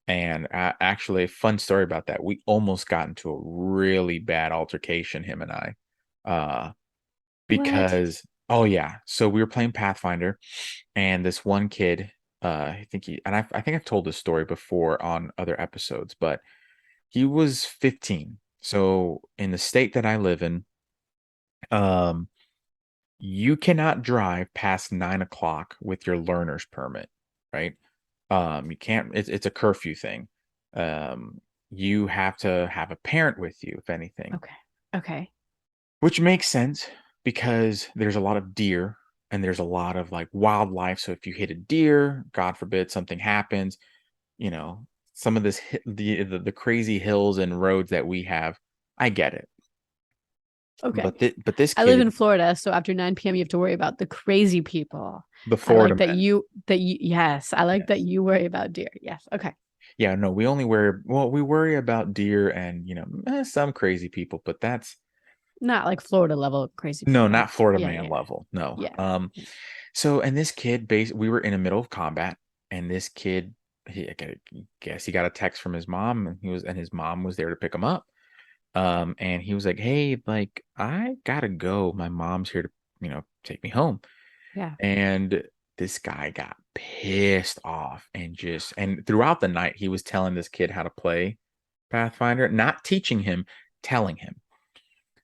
And actually, a fun story about that. We almost got into a really bad altercation, him and I, uh, What? because oh yeah, so we were playing Pathfinder, and this one kid, I think I think I've told this story before on other episodes, but he was 15. So in the state that I live in, um, you cannot drive past 9 o'clock with your learner's permit, right? You can't, it's a curfew thing. Um, you have to have a parent with you, if anything, Okay. Okay. which makes sense because there's a lot of deer and there's a lot of like wildlife. So if you hit a deer, God forbid something happens, you know, some of the crazy hills and roads that we have, I get it. Okay. But this I live kid, in Florida, so after 9 p.m. you have to worry about the crazy people. the I Florida like man, that you yes, I like that yes. you worry about deer. Yes. Okay. Yeah, no, we only worry, well, we worry about deer and, some crazy people, but that's Not like Florida level crazy no, people. not Florida Yeah, man yeah. level. No. Yeah. So and this kid we were in the middle of combat, and this kid I guess he got a text from his mom, and his mom was there to pick him up. And he was like, "Hey, like I gotta go. My mom's here to, take me home." Yeah. And this guy got pissed off and throughout the night he was telling this kid how to play Pathfinder, not teaching him, telling him.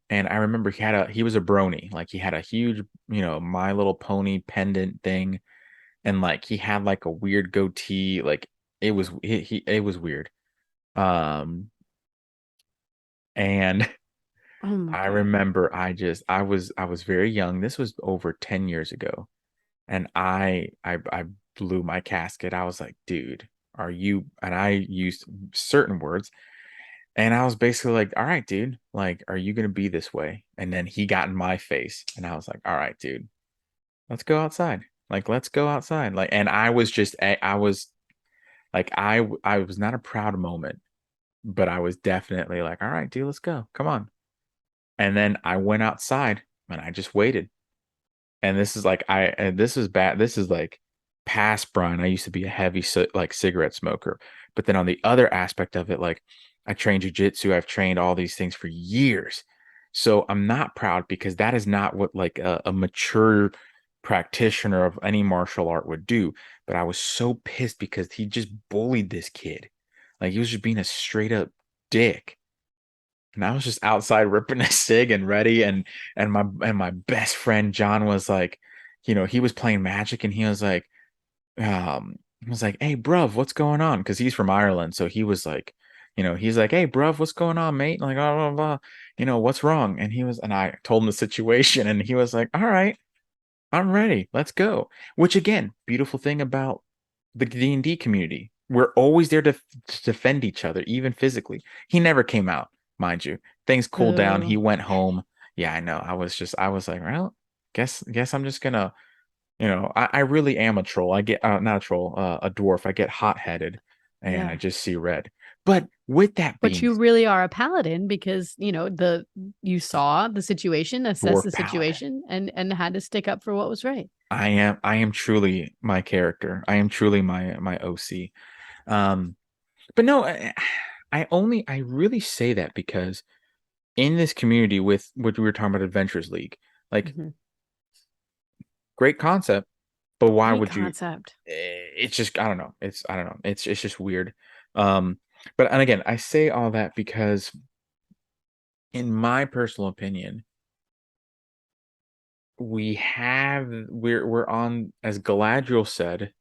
And I remember he was a brony, like he had a huge, My Little Pony pendant thing, and like he had like a weird goatee, like it was weird. Um, and Oh my I God. remember I was very young. This was over 10 years ago. And I blew my casket. I was like, dude, are you, and I used certain words. And I was basically like, all right, dude, like, are you gonna be this way? And then he got in my face, and I was like, all right, dude, let's go outside. Like, let's go outside. Like, and I was just, I was like, I was not a proud moment, but I was definitely like, all right, dude, let's go. Come on. And then I went outside and I just waited. And this is like, and this is bad. This is like past Brian. I used to be a heavy, like cigarette smoker. But then on the other aspect of it, like I trained jujitsu, I've trained all these things for years. So I'm not proud because that is not what like a mature practitioner of any martial art would do. But I was so pissed because he just bullied this kid. Like he was just being a straight up dick. And I was just outside ripping a cig and ready, and my best friend John was like, he was playing Magic, and he was like, "Hey, bruv, what's going on?" Because he's from Ireland, so he was like, he's like, "Hey, bruv, what's going on, mate?" Like, blah, blah, blah. What's wrong? And I told him the situation, and he was like, "All right, I'm ready. Let's go." Which again, beautiful thing about the D&D community. We're always there to defend each other, even physically. He never came out, mind you. Things cooled down. He Boo. went home. Yeah, I know. I was like, well, guess I'm just gonna, I really am a troll. I get not a troll, a dwarf. I get hot-headed and I Yeah. just see red. But with that But being you really are a paladin because, you saw the situation, assessed dwarf the paladin, situation, and had to stick up for what was right. I am truly my character. I am truly my OC. Um, but no, I really say that because in this community with what we were talking about Adventures League, like Mhm. great concept, but why Great would you concept. it's just I don't know. It's just weird. Um and again, I say all that because in my personal opinion, we're on, as Galadriel said,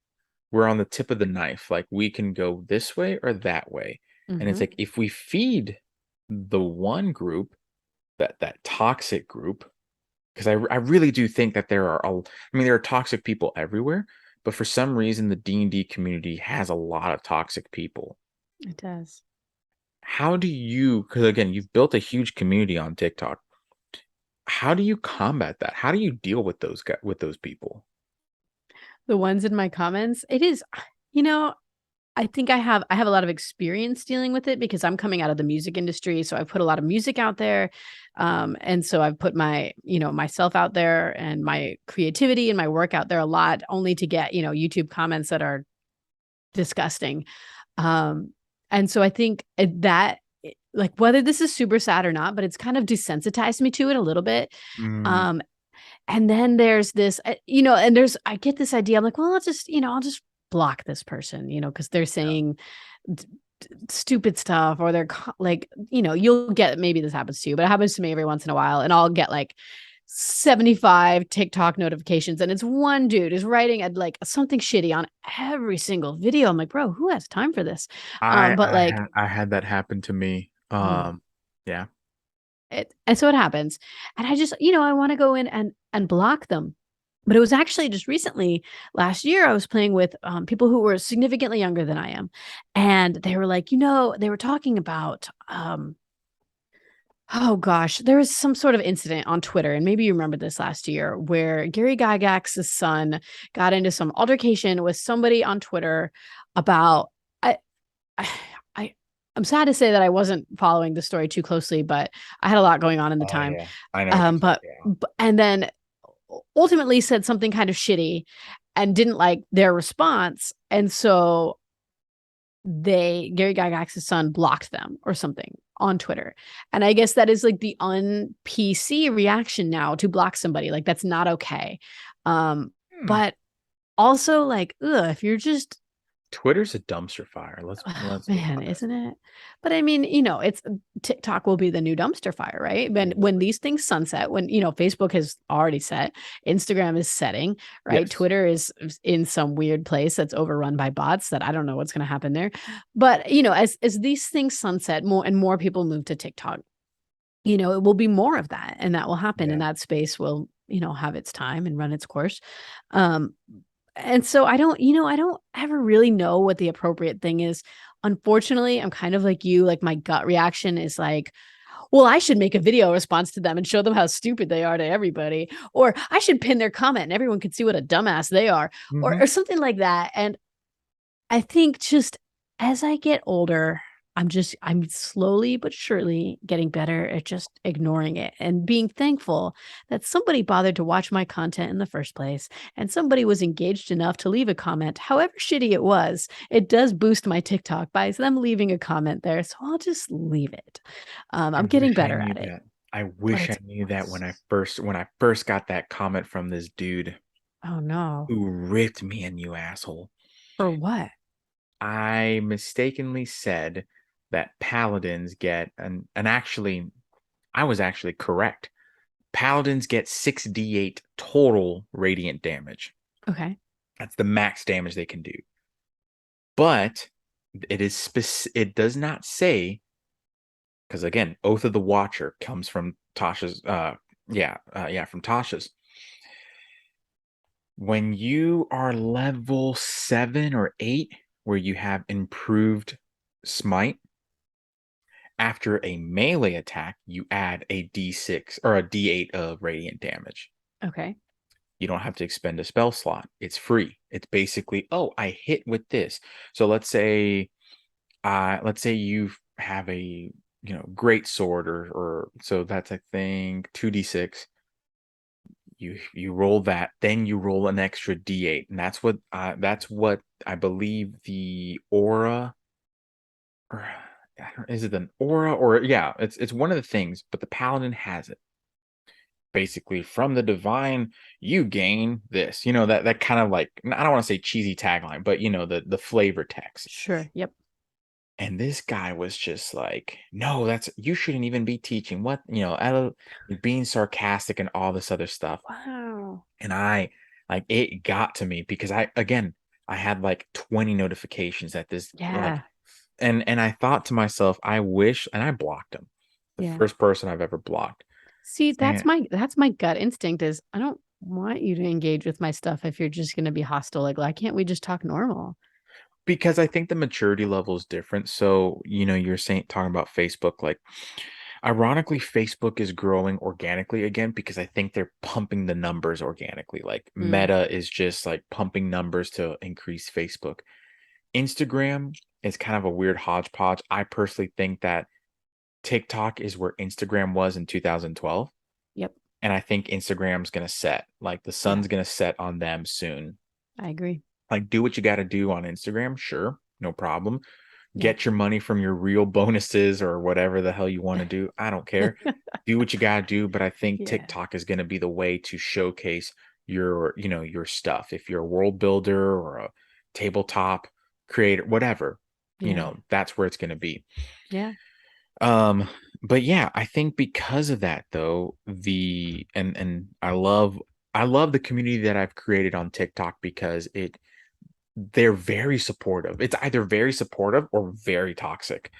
we're on the tip of the knife. Like we can go this way or that way. And it's Mhm. like if we feed the one group, that toxic group, because I really do think that there are toxic people everywhere, but for some reason the D&D community has a lot of toxic people. It does. How do you, because again, you've built a huge community on TikTok. How do you combat that? How do you deal with with those people? The ones in my comments, it is, you know, I have a lot of experience dealing with it because I'm coming out of the music industry, so I've put a lot of music out there, and so I've put myself out there and my creativity and my work out there a lot, only to get YouTube comments that are disgusting. Um, and so I think like whether this is super sad or not, but it's kind of desensitized me to it a little bit. Mm, Um, and then there's this, I get this idea. I'm like, well, I'll just block this person, because they're yeah. saying stupid stuff or like, you'll get, maybe this happens to you, but it happens to me every once in a while. And I'll get like 75 TikTok notifications. And it's one dude is writing like something shitty on every single video. I'm like, bro, who has time for this? But like, I had that happen to me. mm, Yeah. and so it happens. And I just, I want to go in and block them. But it was actually just recently, last year, I was playing with people who were significantly younger than I am. And they were like, they were talking about, oh gosh, there was some sort of incident on Twitter. And maybe you remember this last year where Gary Gygax's son got into some altercation with somebody on Twitter about, I, I, I I'm sad to say that I wasn't following the story too closely, but I had a lot going on in the Oh time. yeah. I know what you're But, talking about. and then ultimately said something kind of shitty and didn't like their response. And so Gary Gygax's son blocked them or something on Twitter. And I guess that is like the un PC reaction now to block somebody. Like that's not okay. Hmm. But also like, if you're just Twitter's a dumpster fire. oh, Let's be man, honest. isn't it? But I mean, it's TikTok will be the new dumpster fire, right? When Literally. these things sunset, when Facebook has already set, Instagram is setting, right? Yes. Twitter is in some weird place that's overrun by bots that I don't know what's going to happen there. But as these things sunset, more and more people move to TikTok. It will be more of that, and that will happen, and Yeah. that space will have its time and run its course. Um, And so I don't ever really know what the appropriate thing is. Unfortunately, I'm kind of like you, like my gut reaction is like, well, I should make a video response to them and show them how stupid they are to everybody. Or I should pin their comment and everyone can see what a dumbass they are, Hmm. or something like that. And I think just as I get older, I'm slowly but surely getting better at just ignoring it and being thankful that somebody bothered to watch my content in the first place and somebody was engaged enough to leave a comment, however shitty it was. It does boost my TikTok by them leaving a comment there, so I'll just leave it. I I'm getting wish I better knew at it, that. I but wish I it's knew that worse. when I first got that comment from this dude Oh no. who ripped me a new asshole. For what? I mistakenly said that paladins get and actually I was actually correct. Paladins get 6d8 total radiant damage. Okay. That's the max damage they can do. But it does not say, because again, Oath of the Watcher comes from Tasha's from Tasha's. When you are level 7 or 8 where you have improved smite, after a melee attack, you add a d6 or a d8 of radiant damage. Okay. You don't have to expend a spell slot. It's free. It's basically, oh, I hit with this. So let's say you have a great sword or so that's I think 2d6. You roll that, then you roll an extra d8, and that's what I believe the aura or is it an aura or yeah, it's one of the things, but the paladin has it. Basically, from the divine, you gain this. That kind of like I don't want to say cheesy tagline, but the flavor text. Sure. Yep. And this guy was just like, no, that's you shouldn't even be teaching what, being sarcastic and all this other stuff. Wow. And I like it got to me because I had like 20 notifications at this like Yeah. and I thought to myself, I wish and I blocked him. The Yeah. first person I've ever blocked. See, And that's my gut instinct is I don't want you to engage with my stuff if you're just going to be hostile. Like, why can't we just talk normal? because I think the maturity level is different. So, you're saying talking about Facebook, like ironically, Facebook is growing organically again because I think they're pumping the numbers organically. Like Mm, Meta is just like pumping numbers to increase Facebook. Instagram is kind of a weird hodgepodge. I personally think that TikTok is where Instagram was in 2012. yep. And I think Instagram's going to set, like the Yeah, sun's going to set on them soon. I agree. Like, do what you got to do on Instagram. Sure, no problem. Yep. Get your money from your real bonuses or whatever the hell you want to do. I don't care. Do what you got to do. But I think Yeah. TikTok is going to be the way to showcase your stuff. If you're a world builder or a tabletop creator, whatever, Yeah. that's where it's going to be. Yeah. Um, but yeah, I think because of that though, and I love the community that I've created on TikTok because they're very supportive. It's either very supportive or very toxic.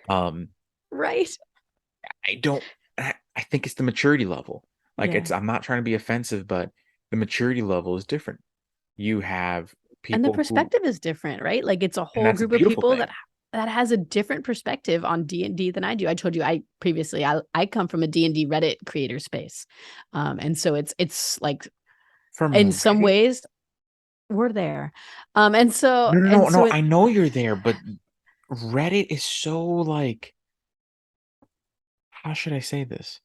Um, Right. I don't I think it's the maturity level. Like Yeah. I'm not trying to be offensive, but the maturity level is different. You have And the people who perspective is different, right? Like it's a and whole that's a group of beautiful people thing. that has a different perspective on D&D than I do. I told you I come from a D&D Reddit creator space. And so it's like in From some Reddit? ways we're there. No, no, no, And so no. it I know you're there, but Reddit is so like how should I say this?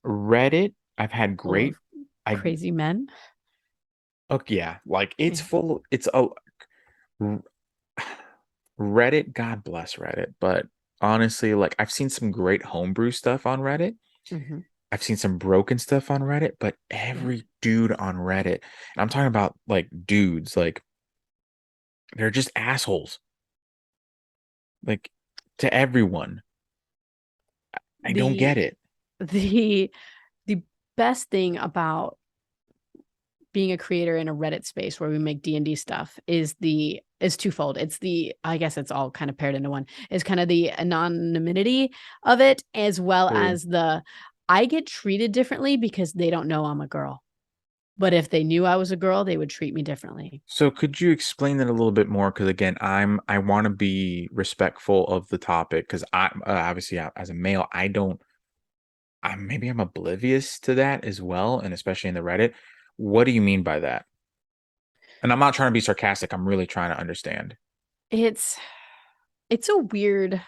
Reddit, I've had full great of I crazy men. oh yeah, like it's Yeah. full it's a Reddit, God bless Reddit, but honestly, like I've seen some great homebrew stuff on Reddit. Hmm. I've seen some broken stuff on Reddit, but Yeah. every dude on Reddit, and I'm talking about like dudes, like they're just assholes. Like to everyone. I don't The get it. the the best thing about being a creator in a Reddit space where we make D&D stuff is twofold. It's the I guess it's all kind of paired into one. Is kind of the anonymity of it as well True. as the I get treated differently because they don't know I'm a girl. But if they knew I was a girl, they would treat me differently. So could you explain that a little bit more? Because again, I want to be respectful of the topic because I obviously as a male, I don't. Maybe I'm oblivious to that as well, and especially in the Reddit. What do you mean by that? And I'm not trying to be sarcastic. I'm really trying to understand. It's it's a weird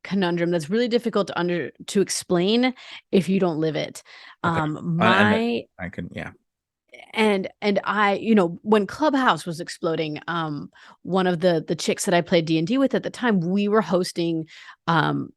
conundrum that's really difficult to explain if you don't live it. Okay. And My I can, yeah. and I, when Clubhouse was exploding, one of the chicks that I played D&D with at the time, we were hosting um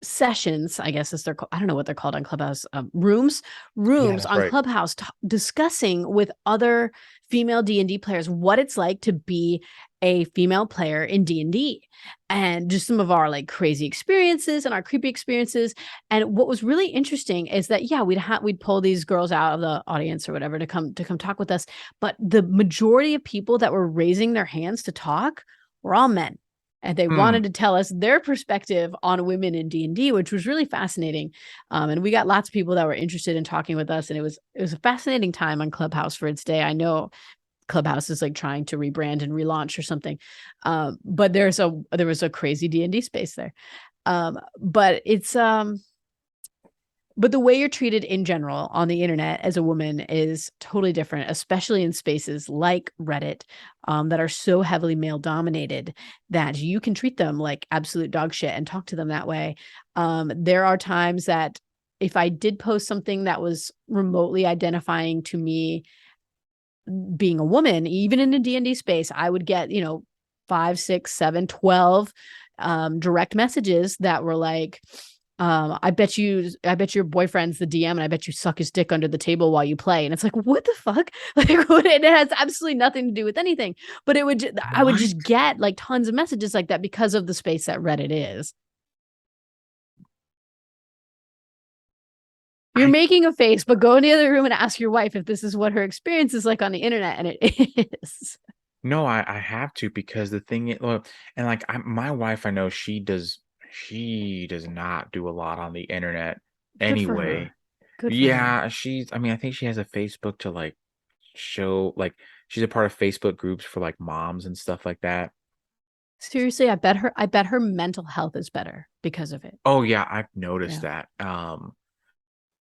sessions, I guess, as they're called. I don't know what they're called on Clubhouse. Rooms Yeah, rooms that's on right. Clubhouse, discussing with other female D&D players what it's like to be a female player in D&D, and just some of our like crazy experiences and our creepy experiences. And what was really interesting is that, yeah, we'd pull these girls out of the audience or whatever to come talk with us, but the majority of people that were raising their hands to talk were all men, and they Hmm. wanted to tell us their perspective on women in D&D, which was really fascinating. And we got lots of people that were interested in talking with us, and it was a fascinating time on Clubhouse for its day. I know Clubhouse is like trying to rebrand and relaunch or something, but there was a crazy D&D space there. But the way you're treated in general on the internet as a woman is totally different, especially in spaces like Reddit, that are so heavily male dominated that you can treat them like absolute dog shit and talk to them that way. There are times that if I did post something that was remotely identifying to me being a woman, even in a D&D space, I would get, 5, 6, 7, 12 direct messages that were like, I bet your boyfriend's the DM, and I bet you suck his dick under the table while you play. And it's like, what the fuck? Like, it has absolutely nothing to do with anything. But I would What? just get like tons of messages like that because of the space that Reddit is. You're I making a face, but go in the other room and ask your wife if this is what her experience is like on the internet. And it is. no, I have to because the thing is, well, and like my wife, I know she does not do a lot on the internet Good for anyway. her. Good for her. Yeah, I mean, I think she has a Facebook to like show like she's a part of Facebook groups for like moms and stuff like that. Seriously, I bet her mental health is better because of it. Oh yeah, I've noticed Yeah. that.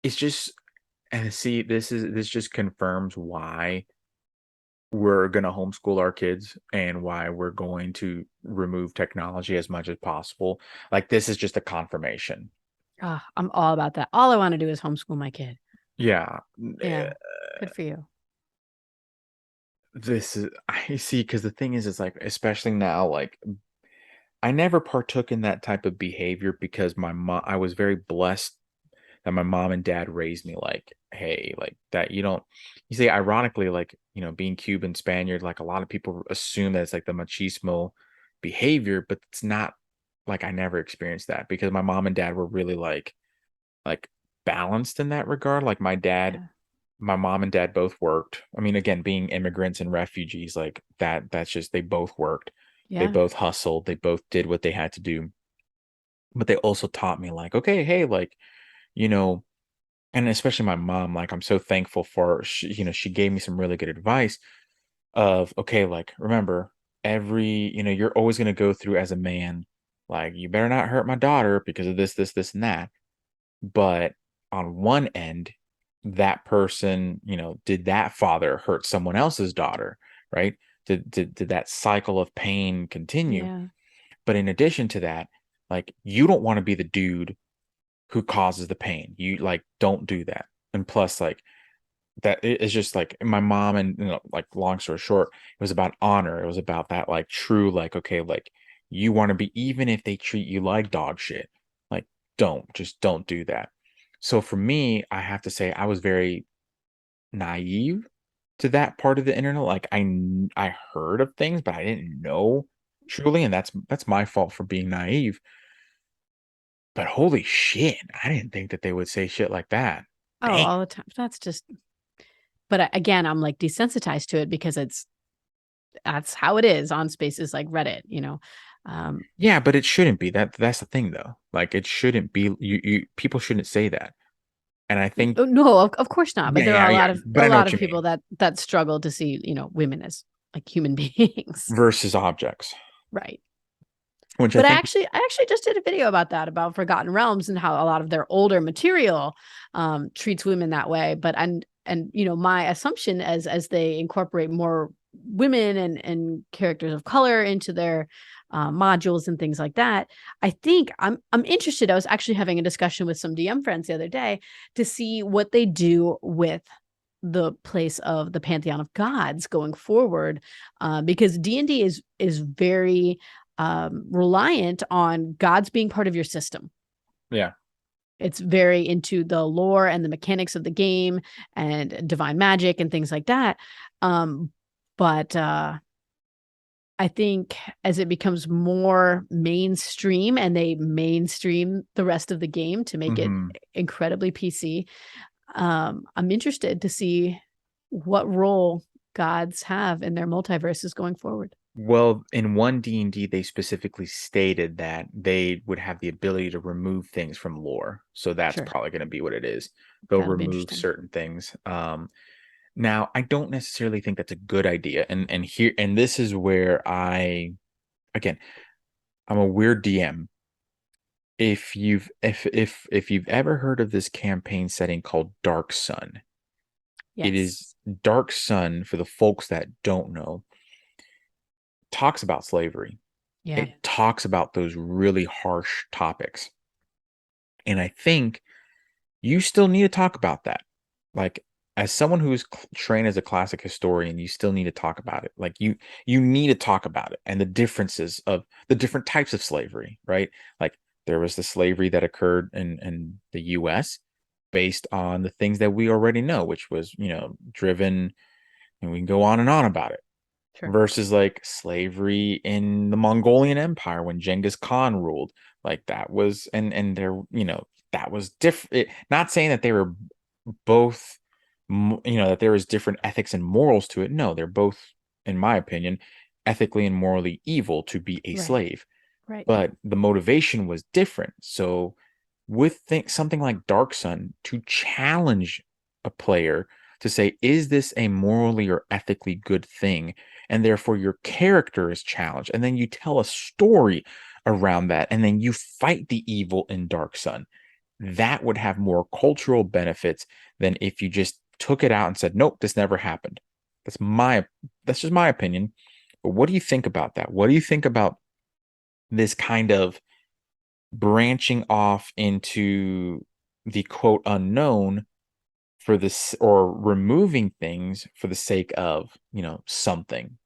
It's just and see this just confirms why we're going to homeschool our kids and why we're going to remove technology as much as possible. Like this is just a confirmation. I'm all about that. All I want to do is homeschool my kid. Yeah. Yeah. Good for you. This is I see because the thing is like especially now like I never partook in that type of behavior because my mom I was very blessed that my mom and dad raised me like, hey, like that you don't you see, ironically, like, being Cuban, Spaniard, like a lot of people assume that it's like the machismo behavior, but it's not like I never experienced that because my mom and dad were really like balanced in that regard. Like Yeah. my mom and dad both worked. I mean, again, being immigrants and refugees, like that's just they both worked. They Yeah. both hustled, they both did what they had to do. But they also taught me like, okay, hey, like, you know, and especially my mom, like I'm so thankful for she gave me some really good advice of okay, like remember you're always going to go through as a man, like you better not hurt my daughter because of this and that. But on one end, that person, did that father hurt someone else's daughter, right? Did that cycle of pain continue? Yeah. But in addition to that, like you don't want to be the dude who causes the pain. You like don't do that. And plus, like that it's just like my mom and like long story short, it was about honor. It was about that like true, like, okay, like you want to be even if they treat you like dog shit, like don't do that. So for me, I have to say I was very naive to that part of the internet. Like I heard of things, but I didn't know truly, and that's my fault for being naive. But holy shit, I didn't think that they would say shit like that. Oh, Damn. all the time. That's just, but again, I'm like desensitized to it because that's how it is on spaces like Reddit. Um, Yeah, but it shouldn't be. That's the thing though. Like it shouldn't be you people shouldn't say that. And I think, No, of course not. But yeah, there are yeah, a yeah. lot of But I know what you people mean. that struggle to see, women as like human beings. Versus objects, Right. which I But think, I actually just did a video about that, about Forgotten Realms and how a lot of their older material treats women that way. But and my assumption as they incorporate more women and characters of color into their modules and things like that, I think I'm interested. I was actually having a discussion with some DM friends the other day to see what they do with the place of the pantheon of gods going forward, because D&D is very reliant on gods being part of your system. yeah. It's very into the lore and the mechanics of the game and divine magic and things like that. But I think as it becomes more mainstream and they mainstream the rest of the game to make it Hmm. incredibly PC, I'm interested to see what role gods have in their multiverses going forward. Well, in one D&D, they specifically stated that they would have the ability to remove things from lore. So that's Sure. probably going to be what it is. They'll That'll be remove interesting. certain things. Now, I don't necessarily think that's a good idea. And this is where again, I'm a weird DM. If you've ever heard of this campaign setting called Dark Sun, it is Yes. Dark Sun, for the folks that don't know, talks about slavery. Yeah. It talks about those really harsh topics. And I think you still need to talk about that. Like, as someone who is trained as a classic historian, you still need to talk about it. Like, you need to talk about it and the differences of the different types of slavery, right? Like, there was the slavery that occurred in the US based on the things that we already know, which was, driven, and we can go on and on about it, Sure. versus like slavery in the Mongolian Empire when Genghis Khan ruled. Like, that was, and there, that was different. Not saying that they were both, that there was different ethics and morals to it. No, they're both, in my opinion, ethically and morally evil to be a Right. slave, Right. but the motivation was different. So with something like Dark Sun, to challenge a player to say, is this a morally or ethically good thing? And therefore your character is challenged. And then you tell a story around that. And then you fight the evil in Dark Sun. That would have more cultural benefits than if you just took it out and said, nope, this never happened. That's my that's just my opinion. But what do you think about that? What do you think about this kind of branching off into the quote unknown for this, or removing things for the sake of, something?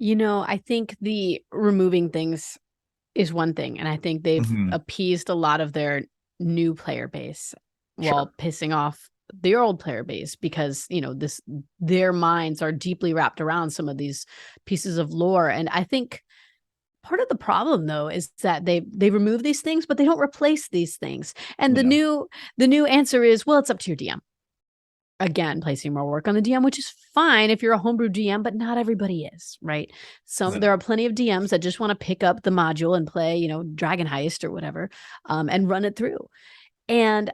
I think the removing things is one thing, and I think they've Hmm. appeased a lot of their new player base Sure. while pissing off the old player base because, their minds are deeply wrapped around some of these pieces of lore. And I think part of the problem though is that they remove these things, but they don't replace these things. And Yeah. the new answer is, well, it's up to your DM. Again, placing more work on the DM, which is fine if you're a homebrew DM, but not everybody is, right? There No. are plenty of DMs that just want to pick up the module and play, Dragon Heist or whatever, and run it through. And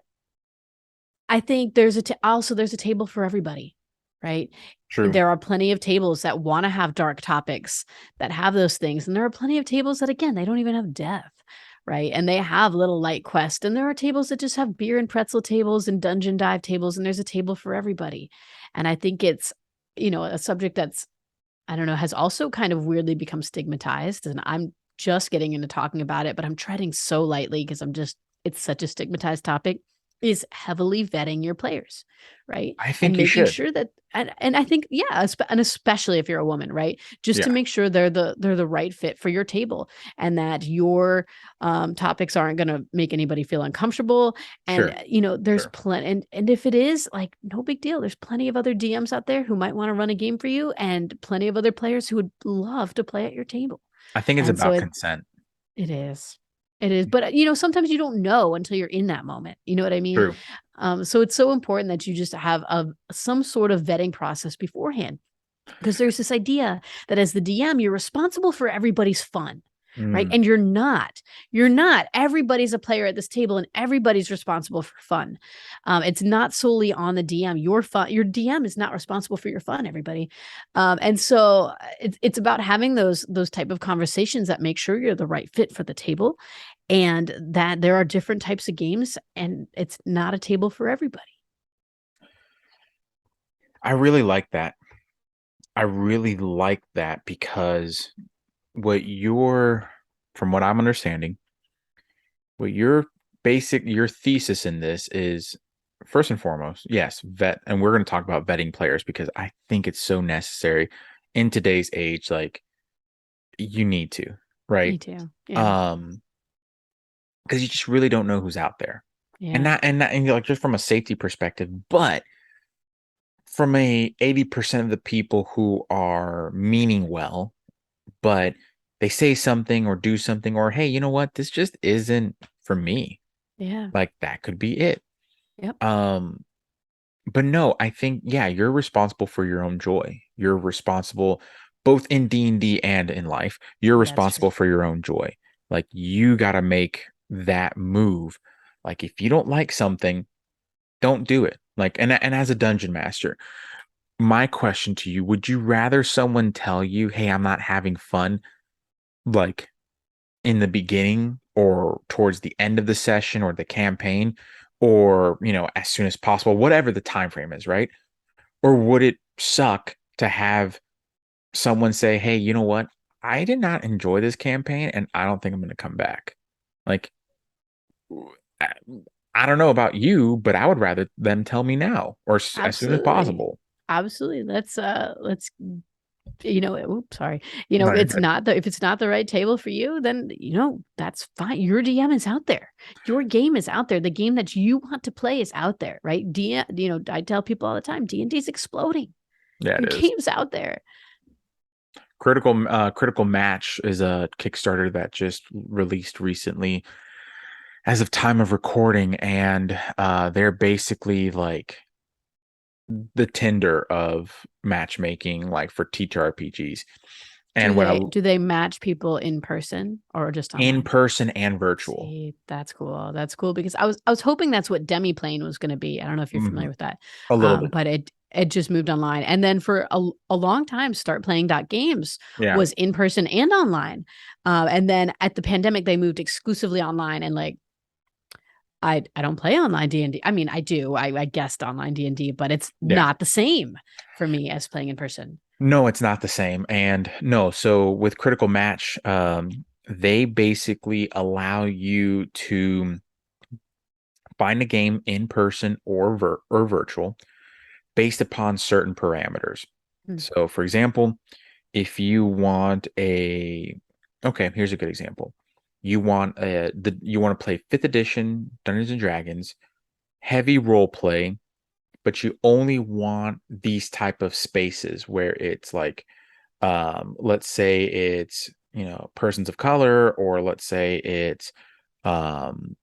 I think also there's a table for everybody, right? True. There are plenty of tables that want to have dark topics that have those things, and there are plenty of tables that, again, they don't even have death, right? And they have little light quest, and there are tables that just have beer and pretzel tables and dungeon dive tables, and there's a table for everybody. And I think it's, a subject that's, I don't know, has also kind of weirdly become stigmatized, and I'm just getting into talking about it, but I'm treading so lightly because it's such a stigmatized topic, is heavily vetting your players, right? I And think you making should. sure that, and I think, yeah, and especially if you're a woman, right? Just to Yeah. make sure they're the right fit for your table, and that your topics aren't going to make anybody feel uncomfortable. And Sure. there's Sure. plenty, and if it is, like, no big deal. There's plenty of other DMs out there who might want to run a game for you, and plenty of other players who would love to play at your table. I think it's And so about consent. it is. It is. But, sometimes you don't know until you're in that moment. You know what I mean? True. So it's so important that you just have some sort of vetting process beforehand, because there's this idea that as the DM, you're responsible for everybody's fun. right? Mm. And you're not. Everybody's a player at this table, and everybody's responsible for fun. It's not solely on the DM. Your DM is not responsible for your fun, everybody. And so it's about having those type of conversations that make sure you're the right fit for the table, and that there are different types of games, and it's not a table for everybody. I really like that. I really like that because what you're, from what I'm understanding, what your thesis in this is, first and foremost, yes, vet, and we're going to talk about vetting players because I think it's so necessary in today's age. Like, you need to, Me right? too. Yeah. Um, because you just really don't know who's out there, and Yeah. not like just from a safety perspective, but from a 80% of the people who are meaning well, but they say something or do something, or hey, you know what, this just isn't for me. Yeah. Like that could be it. Yep. Um, but no, I think yeah, you're responsible for your own joy. You're responsible both in D&D and in life. You're That's true. responsible for your own joy. Like you got to make that move. Like if you don't like something, don't do it. Like and as a dungeon master, my question to you, would you rather someone tell you, "Hey, I'm not having fun," like in the beginning or towards the end of the session or the campaign, or as soon as possible, whatever the time frame is, right? Or would it suck to have someone say, "Hey, you know what, I did not enjoy this campaign and I don't think I'm going to come back." Like I, I don't know about you, but I would rather them tell me now or as soon as Absolutely. possible. Absolutely. Let's oops, sorry. No, you're It's good. not the if it's not the right table for you, then that's fine. Your DM is out there. Your game is out there. The game that you want to play is out there, right? I tell people all the time, D&D is exploding. Yeah, Your it is. game's out there. Critical Match is a Kickstarter that just released recently as of time of recording, and they're basically like the Tinder of matchmaking, like for TTRPGs. Do And what I they do they match people in person or just in online? person and virtual. See, that's cool. That's cool because I was hoping that's what Demiplane was going to be. I don't know if you're Mhm. familiar with that, A little bit. but it just moved online. And then for a long time, Start Playing Games Yeah. was in person and online. And then at the pandemic, they moved exclusively online. And like I don't play online D&D. I mean, I do. I guessed online D&D, but it's Yeah. not the same for me as playing in person. No, it's not the same. And no, so with Critical Match, they basically allow you to find a game in person or virtual based upon certain parameters. Hmm. So, for example, if you want a okay, here's a good example. You want to play 5th edition Dungeons and Dragons, heavy role play, but you only want these type of spaces where it's like let's say it's persons of color, or let's say it's um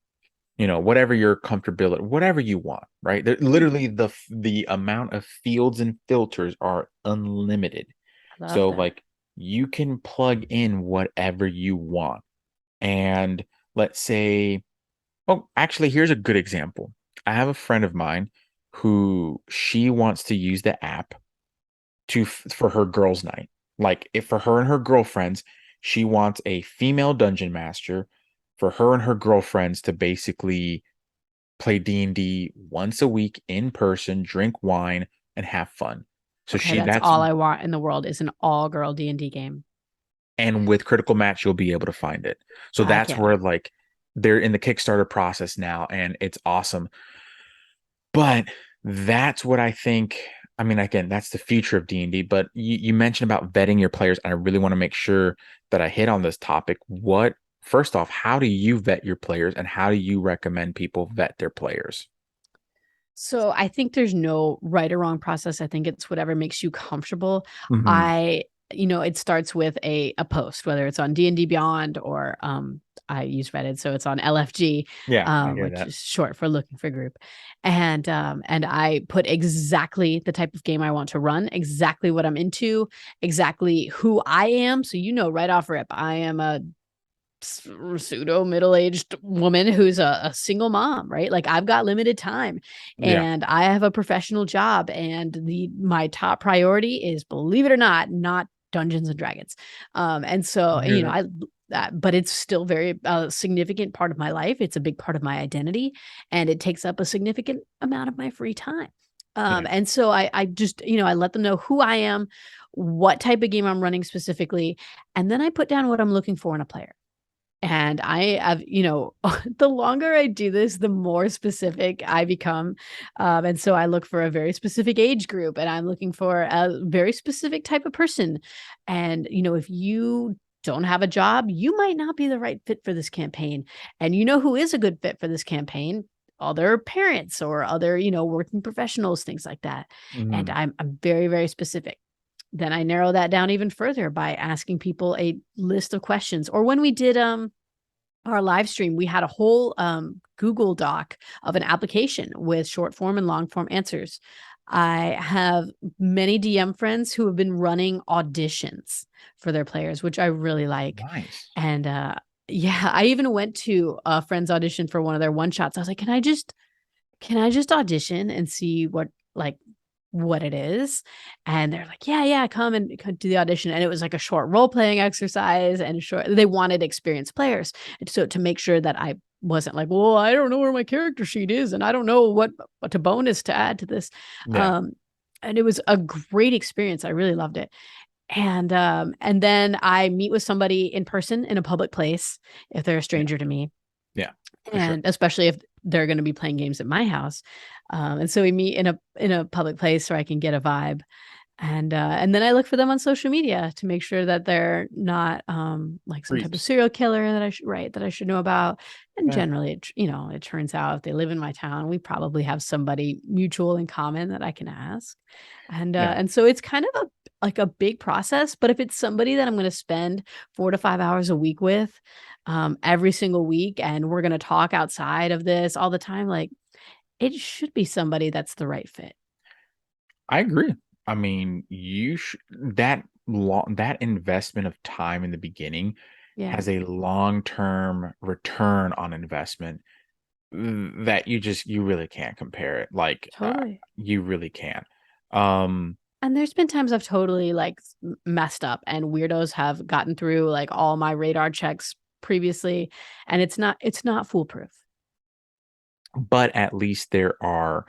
whatever your comfortability, whatever you want, right? Hmm. Literally the amount of fields and filters are unlimited. I love So that. like you can plug in whatever you want. And let's say, oh, actually, here's a good example. I have a friend of mine who she wants to use the app for her girls' night. Like if for her and her girlfriends, she wants a female dungeon master for her and her girlfriends to basically play D&D once a week in person, drink wine, and have fun. So Okay, she that's that's all I want in the world is an all girl D&D game. and with Critical Match, you'll be able to find it. So I that's can't where wait. like they're in the Kickstarter process now, and it's awesome. But that's what I think. I mean, again, that's the future of D&D. But you mentioned about vetting your players, and I really want to make sure that I hit on this topic. First off, how do you vet your players, and how do you recommend people vet their players? So I think there's no right or wrong process. I think it's whatever makes you comfortable. Hmm. I, it starts with a post, whether it's on D&D Beyond or I use Reddit, so it's on LFG, Yeah, I get which that. is short for looking for group. And I put exactly the type of game I want to run, exactly what I'm into, exactly who I am. So right off rip, I am a pseudo middle-aged woman who's a single mom, right? Like I've got limited time Yeah. and I have a professional job, and my top priority is, believe it or not Dungeons and Dragons. And so, I hear that. but it's still very significant part of my life. It's a big part of my identity, and it takes up a significant amount of my free time. Yeah. And so I just, I let them know who I am, what type of game I'm running specifically, and then I put down what I'm looking for in a player. And I have, the longer I do this, the more specific I become. And so I look for a very specific age group, and I'm looking for a very specific type of person. And, if you don't have a job, you might not be the right fit for this campaign. And you know who is a good fit for this campaign? Other parents or other, working professionals, things like that. And Mhm. I'm very, very specific. Then I narrow that down even further by asking people a list of questions. Or when we did our live stream, we had a whole Google Doc of an application with short form and long form answers. I have many DM friends who have been running auditions for their players, which I really like. Nice. And yeah, I even went to a friend's audition for one of their one shots. I was like, can I just audition and see what it is? And they're like, yeah, come and do the audition. And it was like a short role playing exercise, and they wanted experienced players. And so to make sure that I wasn't like, well, I don't know where my character sheet is, and I don't know what a bonus to add to this. Yeah. Um, and it was a great experience. I really loved it. And then I meet with somebody in person in a public place if they're a Yeah. stranger to me, Yeah. For sure. and especially if they're going to be playing games at my house. And so we meet in a public place where I can get a vibe, and then I look for them on social media to make sure that they're not like some type of Creeps. serial killer that I should know about. And Yeah. generally, it turns out if they live in my town, we probably have somebody mutual in common that I can ask. Yeah. And so it's kind of a big process. But if it's somebody that I'm going to spend 4 to 5 hours a week with, every single week, and we're going to talk outside of this all the time, like it should be somebody that's the right fit. I agree. I mean, that investment of time in the beginning Yeah, has a long-term return on investment that you really can't compare it. Like totally. you really can't. Um And there's been times I've totally like messed up, and weirdos have gotten through like all my radar checks previously, and it's not foolproof. but at least there are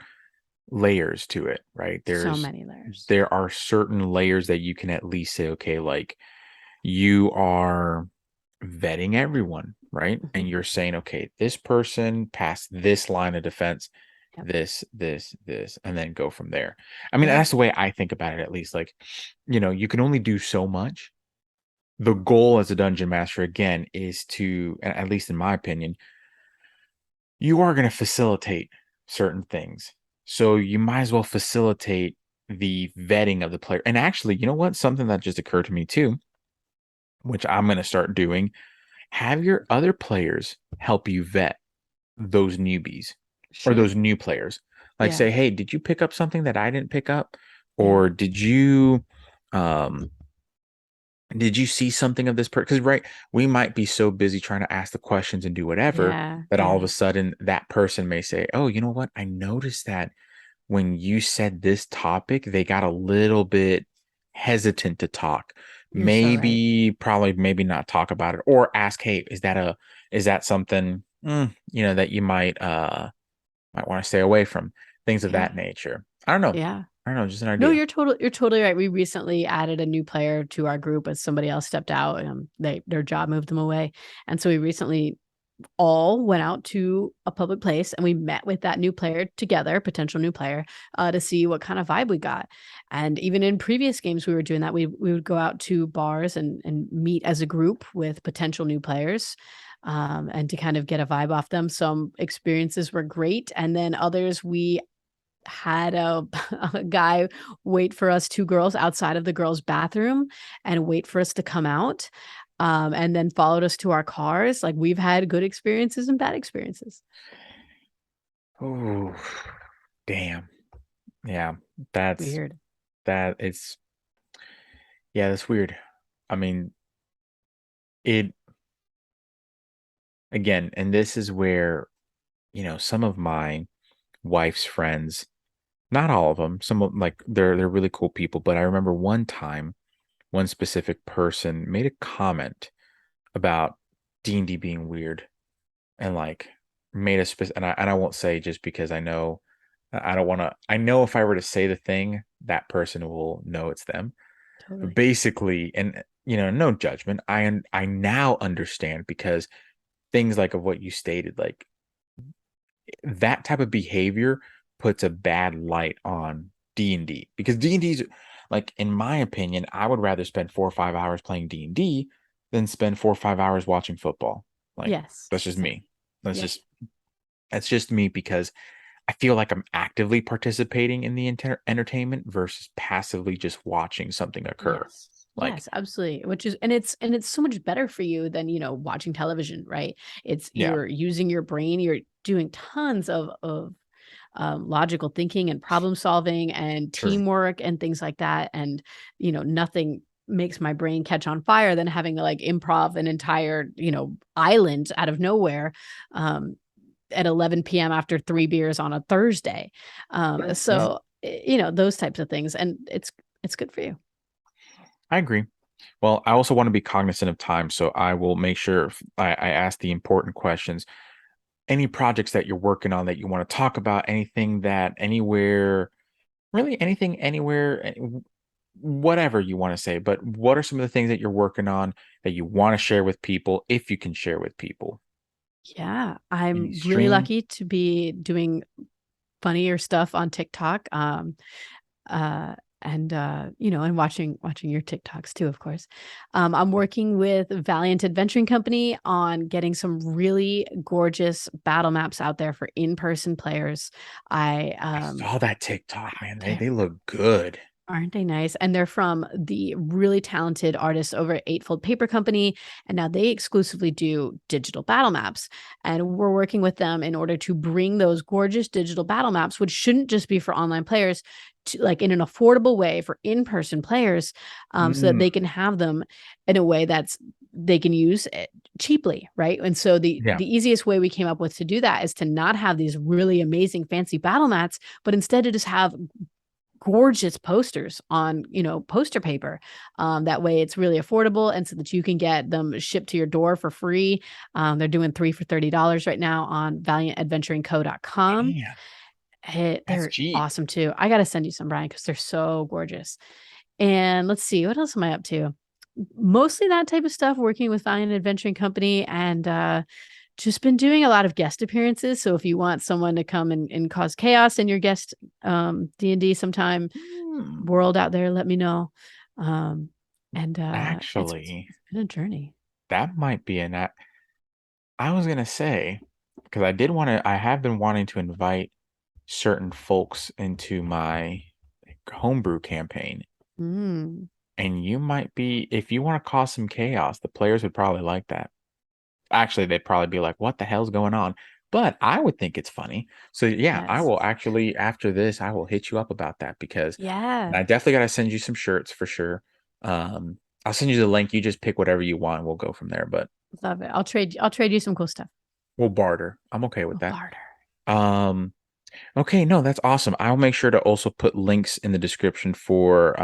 layers to it, right? So many layers. There are certain layers that you can at least say, okay, like you are vetting everyone, right? Mhm. And you're saying, okay, this person passed this line of defense, Yep. this, and then go from there. I mean, Yeah. that's the way I think about it, at least. Like, you can only do so much. The goal as a dungeon master, again, is to, and at least in my opinion, you are going to facilitate certain things. So you might as well facilitate the vetting of the player. And actually, you know what? Something that just occurred to me too, which I'm going to start doing, have your other players help you vet those newbies or Sure. those new players. Like Yeah. say, hey, did you pick up something that I didn't pick up? Yeah. Or um did you see something of this person? Because right, we might be so busy trying to ask the questions and do whatever Yeah. that all of Yeah. a sudden that person may say, oh, you know what? I noticed that when you said this topic, they got a little bit hesitant to talk. You're so right. Probably, maybe not talk about it, or ask, hey, is that something, that you might want to stay away from, things of Yeah. that nature. I don't know. Yeah. I don't know, just an No, idea. you're totally right. We recently added a new player to our group as somebody else stepped out. Their job moved them away. And so we recently all went out to a public place, and we met with that new player together, potential new player, to see what kind of vibe we got. And even in previous games we were doing that. We would go out to bars and meet as a group with potential new players, and to kind of get a vibe off them. Some experiences were great, and then others we had a guy wait for us, two girls, outside of the girls' bathroom, and wait for us to come out, and then followed us to our cars. Like, we've had good experiences and bad experiences. Oh, damn. Yeah, that's Weird. that. Yeah, that's weird. I mean, it. again, and this is where, some of my wife's friends, not all of them, some of like they're really cool people, but I remember one time one specific person made a comment about D&D being weird and like made a specific, and I won't say just because I know I don't want to, I know if I were to say the thing, that person will know it's them. But Totally. basically, and no judgment. I now understand because things like of what you stated, like that type of behavior puts a bad light on D&D because D&D's like in my opinion, I would rather spend 4 or 5 hours playing D&D than spend 4 or 5 hours watching football. Like Yes, that's just me. exactly. That's Yep. just that's just me because I feel like I'm actively participating in the entertainment versus passively just watching something occur. Yes. Like, Yes, absolutely. Which is and it's so much better for you than, watching television, right? It's yeah, you're using your brain, you're doing tons of logical thinking and problem solving and true. teamwork and things like that. And, nothing makes my brain catch on fire than having to like improv an entire, island out of nowhere. At 11 p.m. after 3 beers on a Thursday. Sure. Yeah, So, those types of things. And it's good for you. I agree. Well, I also want to be cognizant of time, so I will make sure I ask the important questions. Any projects that you're working on that you want to talk about, anything that anywhere, really anything, anywhere, whatever you want to say, but what are some of the things that you're working on that you want to share with people, if you can share with people? Yeah, Any I'm really streaming? lucky to be doing funnier stuff on TikTok. Uh, and watching your TikToks too, of course. I'm working with Valiant Adventuring Company on getting some really gorgeous battle maps out there for in-person players. I I saw that TikTok, man. They look good. Aren't they nice? And they're from the really talented artists over at Eightfold Paper Company. And now they exclusively do digital battle maps. And we're working with them in order to bring those gorgeous digital battle maps, which shouldn't just be for online players, to like in an affordable way for in-person players, so that Mm, they can have them in a way that's they can use it cheaply, right? And so the yeah. the easiest way we came up with to do that is to not have these really amazing fancy battle mats, but instead to just have gorgeous posters on poster paper. That way it's really affordable and so that you can get them shipped to your door for free. They're doing 3 for $30 right now on valiantadventuringco.com. Damn, that's They're cheap. awesome too. I gotta send you some, Brian, because they're so gorgeous. And let's see, what else am I up to? Mostly that type of stuff, working with Valiant Adventuring Company, and just been doing a lot of guest appearances. So if you want someone to come and cause chaos in your guest D&D sometime Hmm, world out there, let me know. Um, and actually, it's been a journey. that might be an. I was gonna say because I have been wanting to invite certain folks into my homebrew campaign, Mm, and you might be, if you want to cause some chaos, the players would probably like that. Actually, they'd probably be like, "What the hell's going on?" But I would think it's funny. So yeah, I yes. will actually after this, I will hit you up about that because, and Yeah. I definitely gotta send you some shirts for sure. Um, I'll send you the link. You just pick whatever you want. We'll go from there. But Love it. I'll trade you some cool stuff. we'll barter. I'm okay with Oh, that. barter. Um, okay, no, that's awesome. I'll make sure to also put links in the description for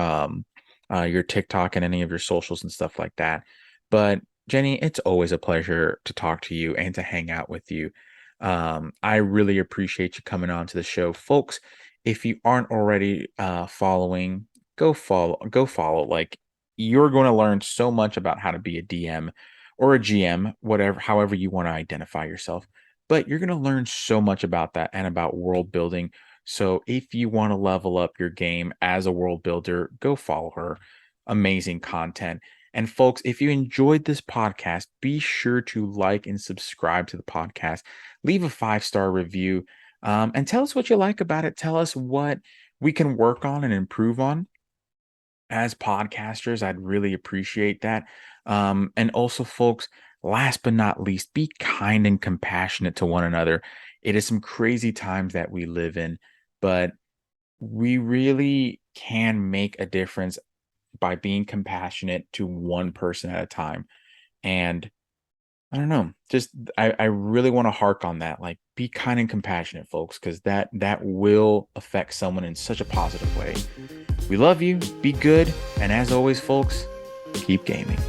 your TikTok and any of your socials and stuff like that. But Jenny, it's always a pleasure to talk to you and to hang out with you. I really appreciate you coming on to the show, folks. If you aren't already following, go follow. Like you're going to learn so much about how to be a DM or a GM, whatever, however you want to identify yourself, but you're going to learn so much about that and about world building. So if you want to level up your game as a world builder, go follow her. Amazing content. And folks, if you enjoyed this podcast, be sure to like and subscribe to the podcast. Leave a 5-star review, and tell us what you like about it. Tell us what we can work on and improve on as podcasters. I'd really appreciate that. And also, folks, last but not least, be kind and compassionate to one another. It is some crazy times that we live in, but we really can make a difference by being compassionate to one person at a time. And I don't know. Just I really want to hark on that. Like, be kind and compassionate, folks, because that will affect someone in such a positive way. We love you. Be good. And as always, folks, keep gaming.